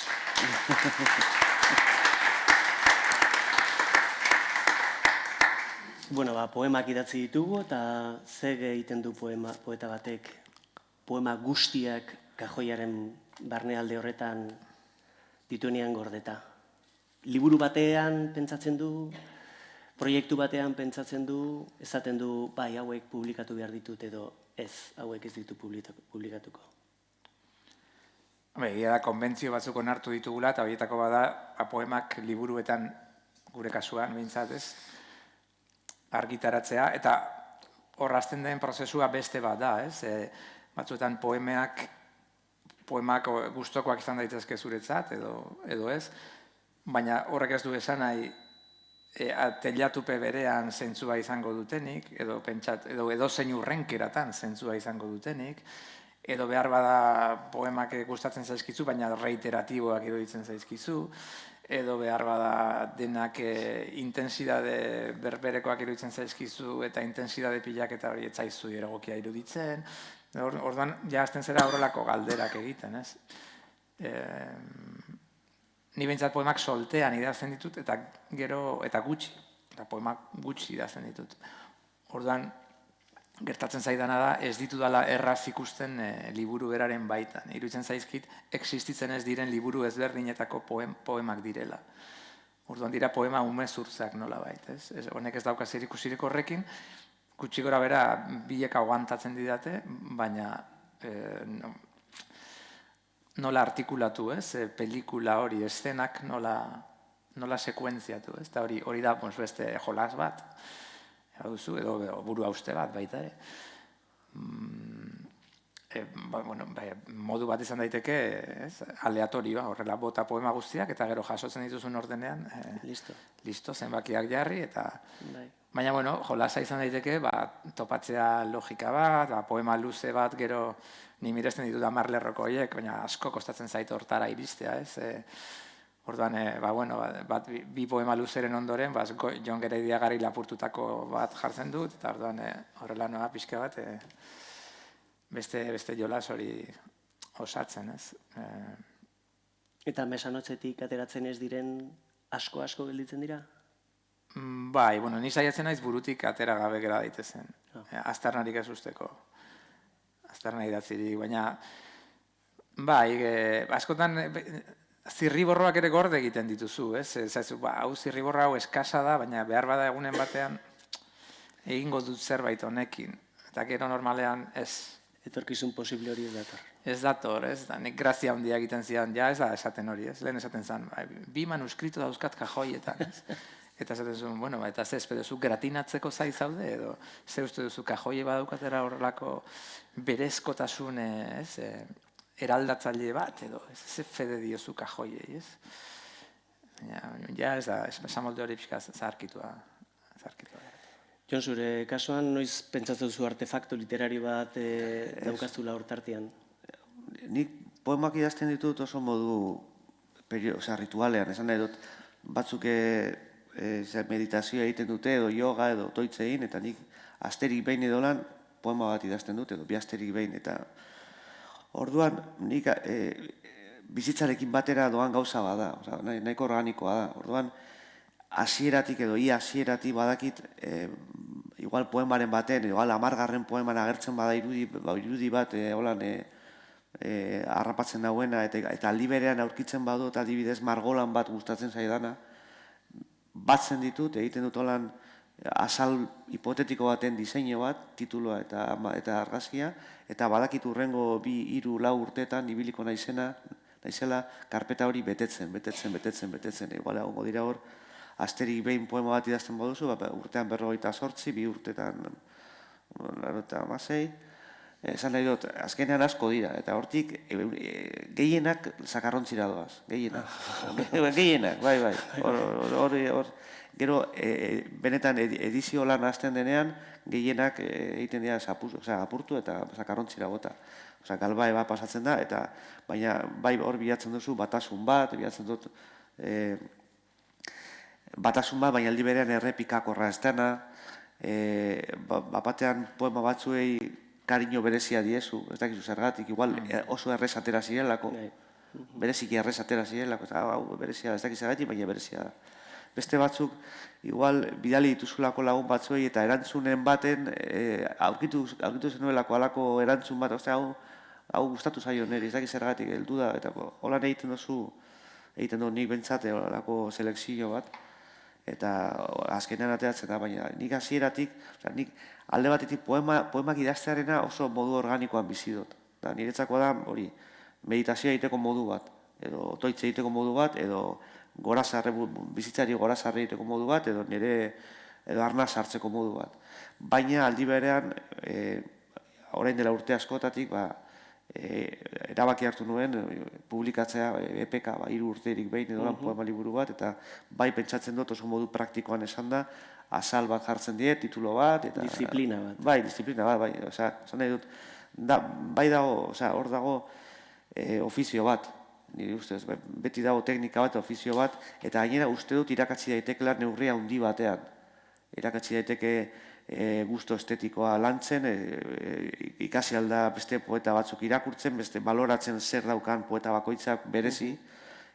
Bueno, poemak idatzi ditugu, eta zeg egiten du poeta batek poema guztiak kajoiaren barnealde horretan dituenean gordeta. Liburu batean pentsatzen du, proiektu batean pentsatzen du, esaten du, bai, hauek publikatu behar ditut edo ez, hauek ez ditu publikatuko. Egia da, konbentzio batzuk onartu ditugula, eta horietako bada, poemak liburuetan, gure kasuan, behintzat ez, argitaratzea, eta hor hasten den prozesua beste bat da, ez? Batzuetan poemak gustokoak izan daitezke zuretzat, edo ez, baina horrek ez du esan nahi teilatupe berean zentzua izango dutenik, edo zein urrenkeratan zentzua izango dutenik, edo behar bada poemak gustatzen zaizkizu, baina reiteratiboak iruditzen zaizkizu, edo behar bada denak intensidade berberekoak iruditzen zaizkizu, eta intensidade pilak eta hori etzaizu egokia iruditzen. Orduan, ja hasten zera horrelako galderak egiten, ez? Ni behintzat poemak soltean idazten ditut, eta gero, eta gutxi, eta poemak gutxi idazten ditut. Orduan, gertatzen zaidana da, ez ditudala erraz ikusten liburu beraren baitan. Iruditzen zaizkit, existitzen ez diren liburu ezberdinetako poemak direla. Orduan dira poema umezurtzak nola bait, ez? Honek ez dauka zer ikusirik horrekin, gutxi gora bera bilek aguantatzen didate, baina nola artikulatu, ez? Pelikula hori, eszenak nola sekuentziatu, ez? Eta hori da beste jolas bat, edo buru hauste bat baita ere. Modu bat izan daiteke, aleatorioa, horrela bota poema guztiak, eta gero jasotzen dituzun ordenean, listo, zenbakiak jarri, eta... Baina, jolasa izan daiteke, topatzea logika bat, poema luze bat, gero ni miresten ditut 10 lerroko horiek, baina asko kostatzen zait hortara iristea, ez? Orduan, bi poema luzeren ondoren, Jon Gerediagari lapurtutako bat jartzen dut, eta orduan horrela noa pixka bat, beste jolas hori osatzen, ez? Eta mesanotzetik ateratzen ez diren asko gelditzen dira? Bai, ni saiatzen naiz burutik atera gabe gera daitezen. Aztarnarik ez usteko. Aztarna idatzirik, baina... Bai, askotan... Zirriborroak ere gorde egiten dituzu, ez? Hau zirriborra hau eskasa da, baina behar bada egunen batean egingo dut zerbait honekin. Eta gero normalean ez. Etorkizun posible hori ez dator. Ez dator, ez? Nik grazia handia egiten zidan, ja ez da esaten hori, ez? Lehen esaten zen, 2 manuskrito dauzkat kajoietan, ez? Eta esaten zuen, eta ze espero zu gratinatzeko zai zaude, edo ze uste duzu kajoie badaukatera horrelako berezkotasun, ez? Eraldatzaile bat, edo ze fede diozu kajoiei, ez? Ja ez da, esamolde hori pixka zaharkitua. Jon, zure kasuan, noiz pentsatzen duzu artefakto literario bat daukazula hortartean? Nik poemak idazten ditut oso modu ritualean, esan nahi dut, batzuk meditazioa egiten dute, edo yoga, edo toitzein, eta nik asterik behin edo lan poema bat idazten dut, edo 2 asterik behin, eta orduan, nik bizitzarekin batera doan gauza bada, nahiko organikoa da. Orduan, hasieratik edo hasieratik badakit, igual poemaren baten, igual 10. poeman agertzen bada irudi bat, harrapatzen dauena, eta aldi berean aurkitzen badu, eta adibidez margolan bat gustatzen zaidana, batzen ditut, egiten dut holan azal hipotetiko baten diseinu bat, tituloa eta argazkia, eta badakit urrengo 2, 3, 4 urteetan ibiliko naizela karpeta hori betetzen. Igual egongo dira hor, asterik behin poema bat idazten baduzu, urtean 58, 2 urteetan 96, esan nahi dut, azkenean asko dira, eta hortik gehienak zakarrontzira doaz, gehienak, bai. Gero, benetan edizio lan hasten denean, gehienak egiten dira apurtu eta zakarrontzira bota. Galba eba pasatzen da, baina bai hor bilatzen duzu batasun bat, bilatzen dut batasun bat, baina aldi berean errepikakorra ez dena, batean poema batzuei kariño berezia diezu, ez dakizu zergatik, igual oso errez atera zirelako, bereziki errez atera zirelako, hau berezia ez dakizu zergatik, baina berezia da. Beste batzuk, igual, bidali dituzulako lagun batzuei eta erantzunen baten, aurkitu zenuelako alako erantzun bat, hau gustatu zaio niri, ez dakizu zergatik, heldu da, eta holan egiten du nik bentsate alako selekzio bat, eta azkenean ateratzen da, baina nik hasieratik, nik alde batetik poemak idaztearena oso modu organikoan bizi dut. Niretzako da, hori, meditazioa egiteko modu bat, edo otoitze egiteko modu bat, edo bizitzari gorazarre egiteko modu bat, edo arnaz hartzeko modu bat. Baina aldi berean, orain dela urte askotatik, erabaki hartu nuen, publikatzea EPK, 3 urterik behin edo poema liburu bat, eta bai pentsatzen dut oso modu praktikoan esan da, azal bat jartzen die, titulo bat, eta... Disiplina bat. Bai, disiplina bat, bai, esan nahi dut, bai dago, hor dago ofizio bat, nire ustez, beti dago teknika bat, ofizio bat, eta gainera uste dut irakatsi daitekela neurria handi batean. Irakatsi daiteke gusto estetikoa lantzen, ikasi alda beste poeta batzuk irakurtzen, beste baloratzen zer daukan poeta bakoitzak berezi,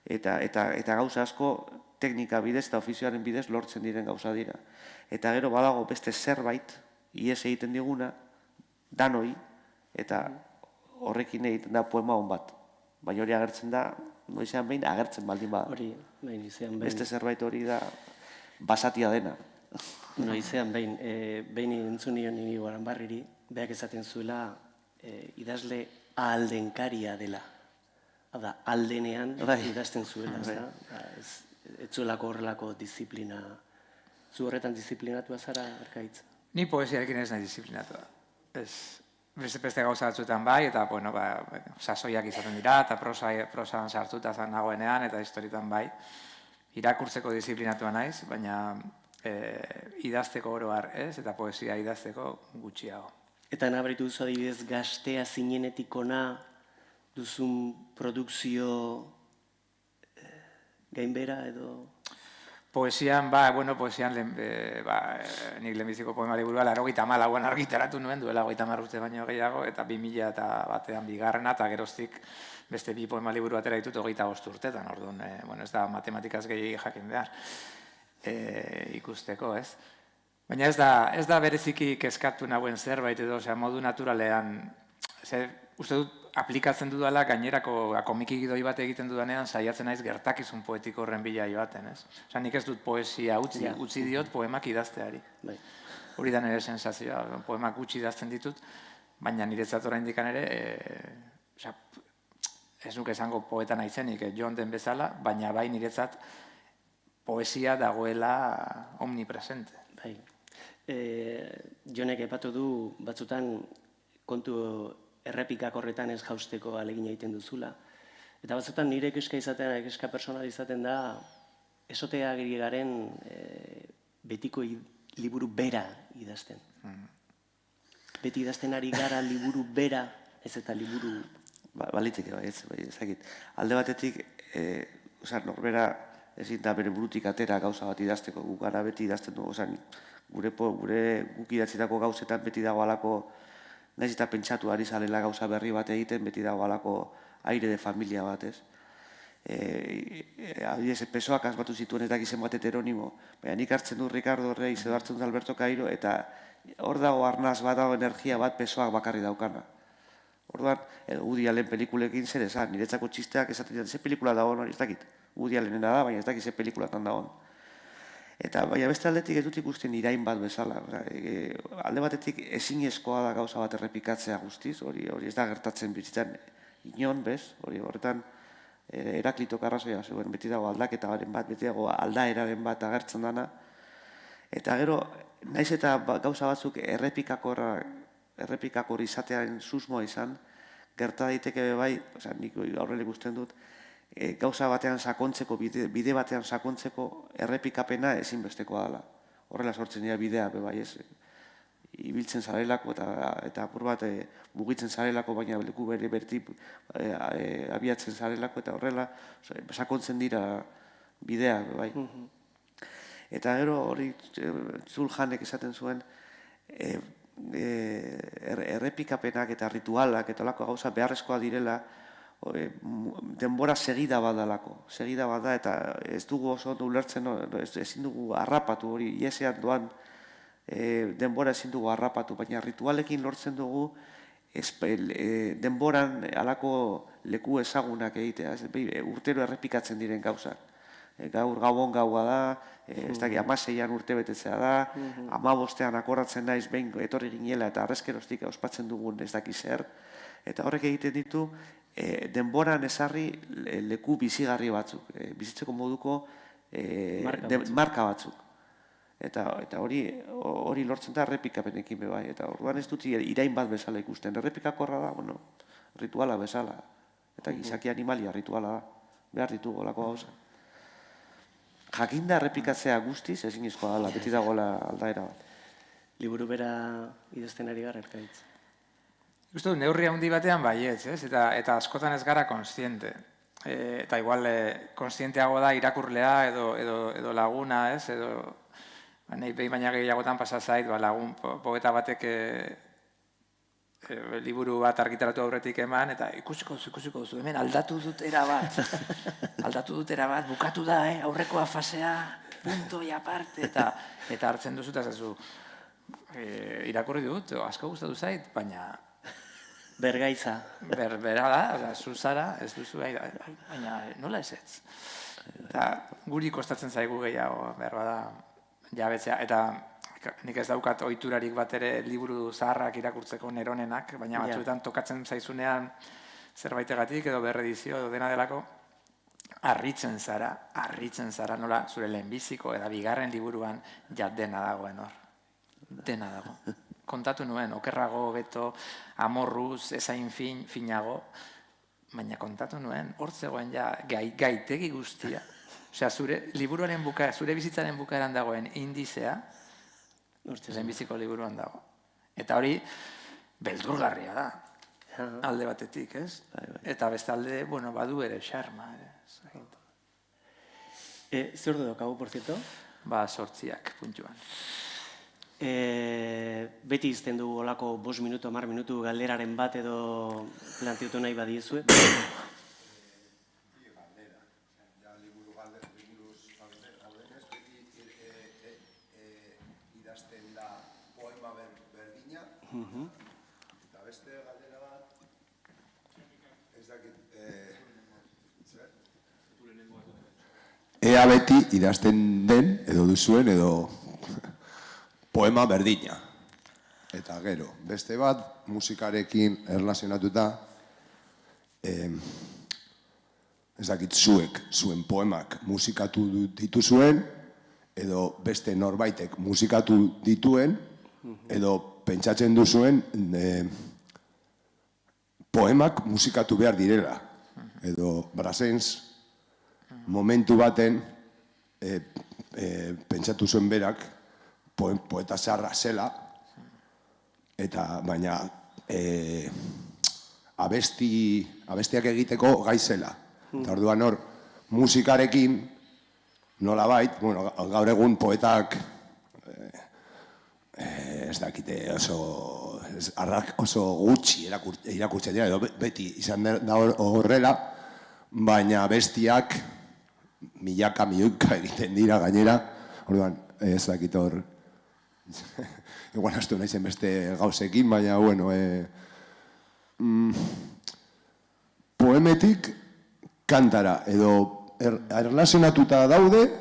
eta gauza asko teknika bidez eta ofizioaren bidez lortzen diren gauza dira. Eta gero badago beste zerbait, ies egiten diguna, danoi, eta horrekin egiten da poema hon bat. Baina hori agertzen da, noizean behin agertzen baldin bada. Hori, behin izean behin. Beste zerbait hori da basatia dena. Noizean behin, behin entzun nion Inigo Aranbarriri, berak esaten zuela idazle ahaldenkaria dela. Hau da, aldenean idazten zuela, ez zuelako horrelako disiplina. Zu horretan disiplinatua zara, Arkaitz? Ni poesiarekin ez nahi disiplinatua. Beste gauza batzuetan bai, eta sasoiak izaten dira, eta prosan sartuta nagoenean, eta historietan bai. Irakurtzeko disiplinatua naiz, baina idazteko oro har ez, eta poesia idazteko gutxiago. Eta nabaritu duzu adibidez gaztea zinenetik ona duzun produkzio gainbera edo... Poesian, poesian nik lehenbiziko poema liburua 94an argitaratu nuen, duela 30 urte baino gehiago, eta 2001an bigarrena, eta geroztik beste 2 poema liburu atera ditut 25 urtetan, orduan, ez da matematikaz gehi jakin behar ikusteko, ez? Baina ez da bereziki kezkatu nagoen zerbait edo, modu naturalean, uste dut, aplikatzen dudala gainerako komiki gidoi bat egiten dudanean saiatzen naiz gertakizun poetiko horren bila joaten, ez? Nik ez dut poesia utzi diot poemak idazteari. Hori da nire sensazioa, poemak gutxi idazten ditut, baina niretzat oraindik ere, ez nuke esango poeta naizenik, Jon den bezala, baina bai niretzat poesia dagoela omnipresente. Bai. Jonek aipatu du batzutan kontu errepikak horretan ez jausteko alegin egiten duzula. Eta batzutan nire ekeska personal izaten da, esotea garen betiko liburu bera idazten. Beti idazten ari gara liburu bera, ez eta liburu... Baliteke, ezagit. Alde batetik, norbera ezin da bere burutik atera gauza bat idazteko, guk gara beti idazten dugu, guk idatzitako gauzetan beti dago alako, nahiz eta pentsatu ari zalela gauza berri bat egiten, beti dago alako aire de familia bat, ez? Adibidez, Pesoak asmatu zituen eta gizen bat heteronimo, baina nik hartzen du Ricardo Reis edo hartzen du Alberto Cairo, eta hor dago arnaz bat dago energia bat Pesoak bakarri daukana. Orduan, Woody Allen pelikulekin zer esan, niretzako txisteak esaten dut, ze pelikula dagoen hori ez dakit. Woody Allenena da, baina ez dakit ze pelikulatan dagoen. Eta baina beste aldetik ez dut ikusten irain bat bezala. Alde batetik ezinezkoa da gauza bat errepikatzea guztiz, hori ez da gertatzen bizitzan inon, bez? Horretan Heraklitok arrazoia zuen, beti dago aldaketaren bat, beti dago aldaeraren bat agertzen dana. Eta gero, naiz eta gauza batzuk errepikakor izatearen susmoa izan, gerta daiteke bai, nik aurrela ikusten dut, gauza batean sakontzeko, bide batean sakontzeko errepikapena ezinbestekoa dela. Horrela sortzen dira bidea, bai ez, ibiltzen zarelako eta apur bat mugitzen zarelako, baina leku berti abiatzen zarelako, eta horrela sakontzen dira bidea, bai. Eta gero hori Zuljanek esaten zuen errepikapenak eta ritualak eta olako gauza beharrezkoa direla denbora segida badalako. Segida bada eta ez dugu oso ondo ulertzen, ezin dugu harrapatu hori, iesean doan denbora ezin dugu harrapatu, baina ritualekin lortzen dugu denboran alako leku ezagunak egitea, urtero errepikatzen diren gauzak. Gaur gabon gaua da, ez dakit, 16an urte betetzea da, 15ean akordatzen naiz behin etorri ginela eta arrezkeroztik ospatzen dugun ez dakit zer, eta horrek egiten ditu denboran ezarri leku bizigarri batzuk, bizitzeko moduko marka batzuk. Eta hori lortzen da errepikapenekin bai, eta orduan ez dut irain bat bezala ikusten. Errepikakorra da, rituala bezala, eta gizaki animalia rituala da, behar ditugu olako gauza. Jakinda errepikatzea guztiz, ezin izkoa dela, beti dagoela aldaera bat. Liburu bera idazten ari gara, Erkaitz. Uste dut, neurri handi batean baietz, ez? Eta askotan ez gara konstiente. Eta igual konstienteago da irakurlea edo laguna, ez? Nahi behin baina gehiagotan pasazait, lagun poeta batek liburu bat argitaratu aurretik eman, eta ikusiko duzu, hemen aldatu dut erabat, bukatu da, aurrekoa fasea, punto y aparte, eta hartzen duzu, eta zazu, irakurri dut, asko gustatu zait, baina... Bergaitza. Bera da, zuzara, ez duzu, baina nola ez. Eta guri kostatzen zaigu gehiago, behar bada, jabetzea, eta nik ez daukat ohiturarik bat ere liburu zaharrak irakurtzeko neronenak, baina batzuetan tokatzen zaizunean zerbaitegatik edo berredizio edo dena delako, harritzen zara nola zure lehenbiziko eta bigarren liburuan dena dagoen hor. Dena dago. Kontatu nuen, okerrago, beto, amorruz, ezain finago, baina kontatu nuen, hor zegoen gaitegi guztia. Osea, zure liburuaren bukaera, zure bizitzaren bukaeran dagoen indizea, lehenbiziko liburuan dago. Eta hori, beldurgarria da, alde batetik, ez? Eta bestalde, badu ere xarma. Zer ordu daukagu, por cierto? 8 puntuan. Beti izten dugu olako 5 minutu, 10 minutu galderaren bat edo planteatu nahi badiezue. Eta beste galdera bat, ez dakit, ea beti idazten den, edo duzuen, edo poema berdina. Eta gero, beste bat, musikarekin erlazionatuta, ez dakit zuen poemak musikatu dituzuen, edo beste norbaitek musikatu dituen, edo pentsatzen duzuen poemak musikatu behar direla. Edo Brassens momentu baten pentsatu zuen berak poeta zaharra zela, eta baina abestiak egiteko gai zela. Eta orduan hor musikarekin nolabait, gaur egun poetak ez dakite oso gutxi irakurtzen dira, edo beti izan da horrela, baina bestiak milaka egiten dira gainera, orduan ez dakit hor, igual astu naizen beste gauzekin, baina poemetik kantara, edo erlazionatuta daude,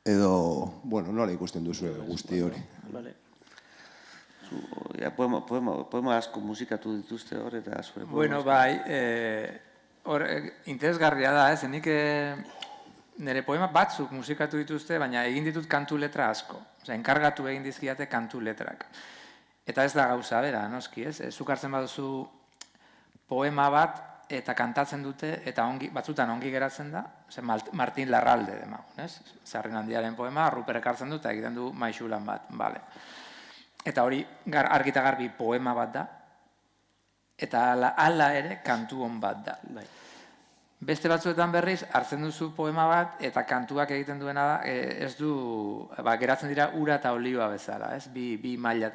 edo, nola ikusten duzu guzti hori. Poema asko musikatu dituzte hor eta zure poema. Bueno, bai, interesgarria da, ez? Nik nire poema batzuk musikatu dituzte, baina egin ditut kantu letra asko. Osea, enkargatu egin dizkiate kantu letrak. Eta ez da gauza bera, noski, ez? Zuk hartzen baduzu poema bat, eta kantatzen dute, eta batzutan ongi geratzen da, Martin Larralde demagun, ez? Zarren handiaren poema, Ruperrek hartzen dut, eta egiten du maixulan bat, bale. Eta hori argita garbi poema bat da, eta hala ere kantu on bat da. Beste batzuetan berriz, hartzen duzu poema bat, eta kantuak egiten duena da, ez du, geratzen dira ura eta olioa bezala, ez? Bi maila,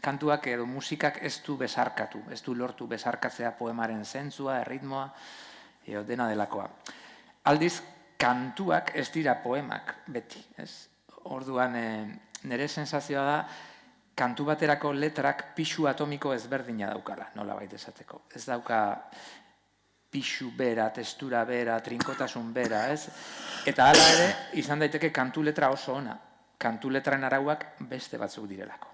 kantuak edo musikak ez du besarkatu, ez du lortu besarkatzea poemaren zentzua, erritmoa, dena delakoa. Aldiz, kantuak ez dira poemak beti, ez? Orduan, nire sensazioa da, kantu baterako letrak pixu atomiko ezberdina daukala, nola baita esateko. Ez dauka pixu bera, testura bera, trinkotasun bera, ez? Eta hala ere, izan daiteke kantu letra oso ona. Kantu letraren arauak beste batzuk direlako.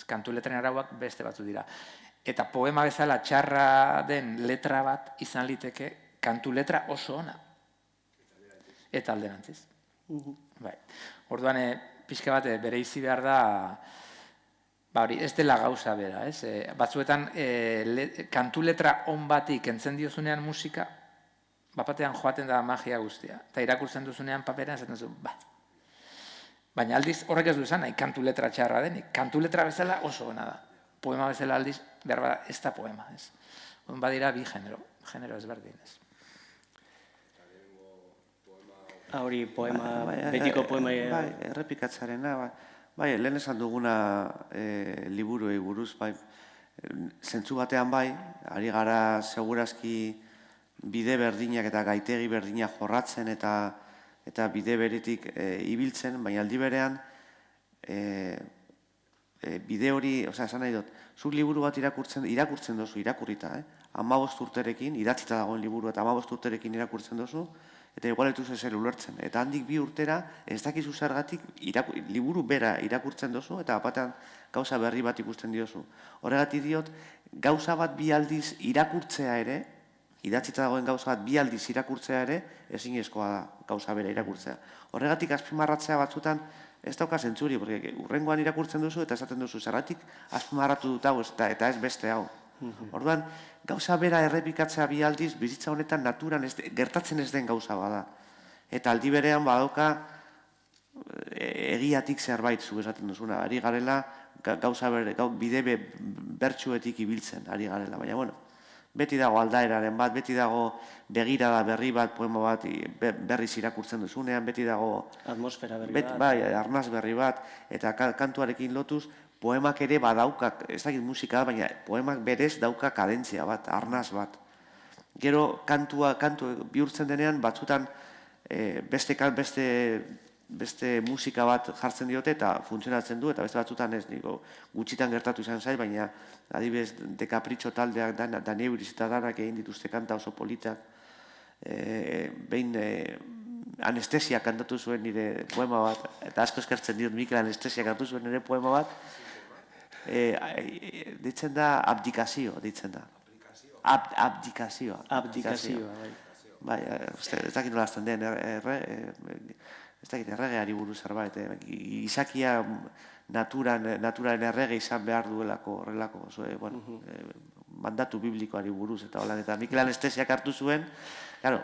Kantu letraren arauak beste batzuk dira. Eta poema bezala txarra den letra bat izan liteke kantu letra oso ona. Eta alderantziz. Orduan, pixka bat bereizi behar da, ez dela gauza bera, ez? Batzuetan, kantu letra on bati kentzen diozunean musika, bapatean joaten da magia guztia. Eta irakurtzen duzunean paperan, esaten duzu, Baina aldiz horrek ez du esan nahi, kantu letra txarra denik. Kantu letra bezala oso ona da. Poema bezala aldiz, behar bada, ez da poema, ez? Badira bi genero ezberdin, ez? Hori poema, betiko poema... Errepikatzarena, lehen esan duguna liburuei buruz, zentzu batean ari gara segurazki bide berdinak eta gaitegi berdinak jorratzen eta bide beretik ibiltzen, baina aldi berean bide hori, esan nahi dut, zuk liburu bat irakurtzen dozu, irakurrita, 15 urterekin, idatzita dagoen liburu eta 15 urterekin irakurtzen dozu, eta igual ez duzu ezer ulertzen. Eta handik 2 urtera, ez dakizu zergatik, liburu bera irakurtzen dozu, eta batean gauza berri bat ikusten diozu. Horregatik diot, gauza bat 2 aldiz irakurtzea ere, idatzita dagoen gauza bat 2 aldiz irakurtzea ere, ezinezkoa da gauza bera irakurtzea. Horregatik azpimarratzea batzutan, ez dauka zentzuri, porque urrengoan irakurtzen duzu, eta esaten duzu zergatik azpimarratu dut hau, eta ez beste hau. Orduan, gauza bera errepikatzea 2 aldiz, bizitza honetan naturan gertatzen ez den gauza bada. Eta aldi berean badauka egiatik zerbait zu esaten duzuna. Ari garela gauza bide bertsuetik ibiltzen, ari garela. Baina, bueno, beti dago aldaeraren bat, beti dago begirada berri bat, poema bat berriz irakurtzen duzunean, beti dago... Atmosfera berri bat. Bai, arnaz berri bat, eta kantuarekin lotuz, poemak ere badaukak, ez dakit musika da, baina poemak berez dauka kadentzia bat, arnaz bat. Gero kantu bihurtzen denean, batzutan beste musika bat jartzen diote eta funtzionatzen du, eta beste batzutan ez, gutxitan gertatu izan zai, baina adibidez De Capriccio taldeak, Daneuriz eta danak egin dituzte kanta oso politak, behin Anestesia kantatu zuen nire poema bat, eta asko eskertzen diot Mikel Anestesia kantatu zuen nire poema bat, ditzen da abdikazio, ditzen da. Abdikazioa. Abdikazioa, bai. Ez dakit nola azten den, ez dakit erregeari buruz zerbait, izakia naturaren errege izan behar duelako horrelako, mandatu biblikoari buruz, eta holan, eta Mikel Anestesiak hartu zuen, claro,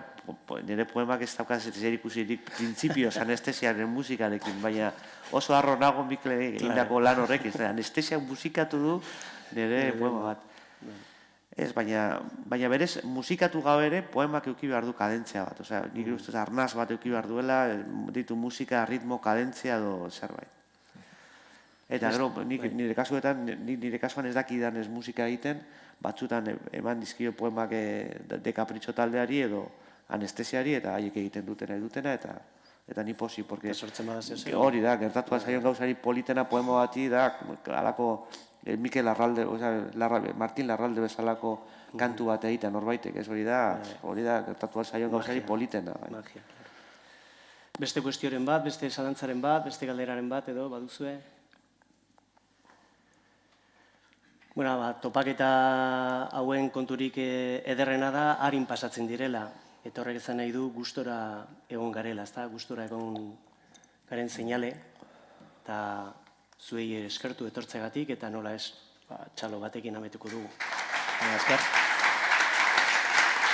nire poemak ez daukaz zer ikusirik printzipioz anestesiaren musikarekin, baina oso harro nago Mikel egindako lan horrekin, anestesiak musikatu du nire poema bat. Ez, baina berez musikatu gabe ere poemak euki behar du kadentzia bat, nire ustez arnaz bat euki behar duela, ditu musika, ritmo, kadentzia edo zerbait. Eta gero, nire kasuan ez dakidan ez musika egiten, batzutan eman dizkio poemak De Capriccio taldeari edo anestesiari, eta haiek egiten dutena, eta ni posi, porque hori da, gertatu bat zaion gauzari politena poema bati da, alako Mikel Larralde, Martin Larralde bezalako kantu bat egiten norbaitek, ez hori da, gertatu bat zaion gauzari politena. Beste kuestioren bat, beste zalantzaren bat, beste galderaren bat, edo, baduzue? Bueno, topaketa hauen konturik ederrena da, harin pasatzen direla. Eta horrek ezan nahi du gustora egon garela, ezta? Gustora egon garen seinale. Eta zuei eskertu etortzegatik, eta nola ez, txalo batekin ametuko dugu. Esker.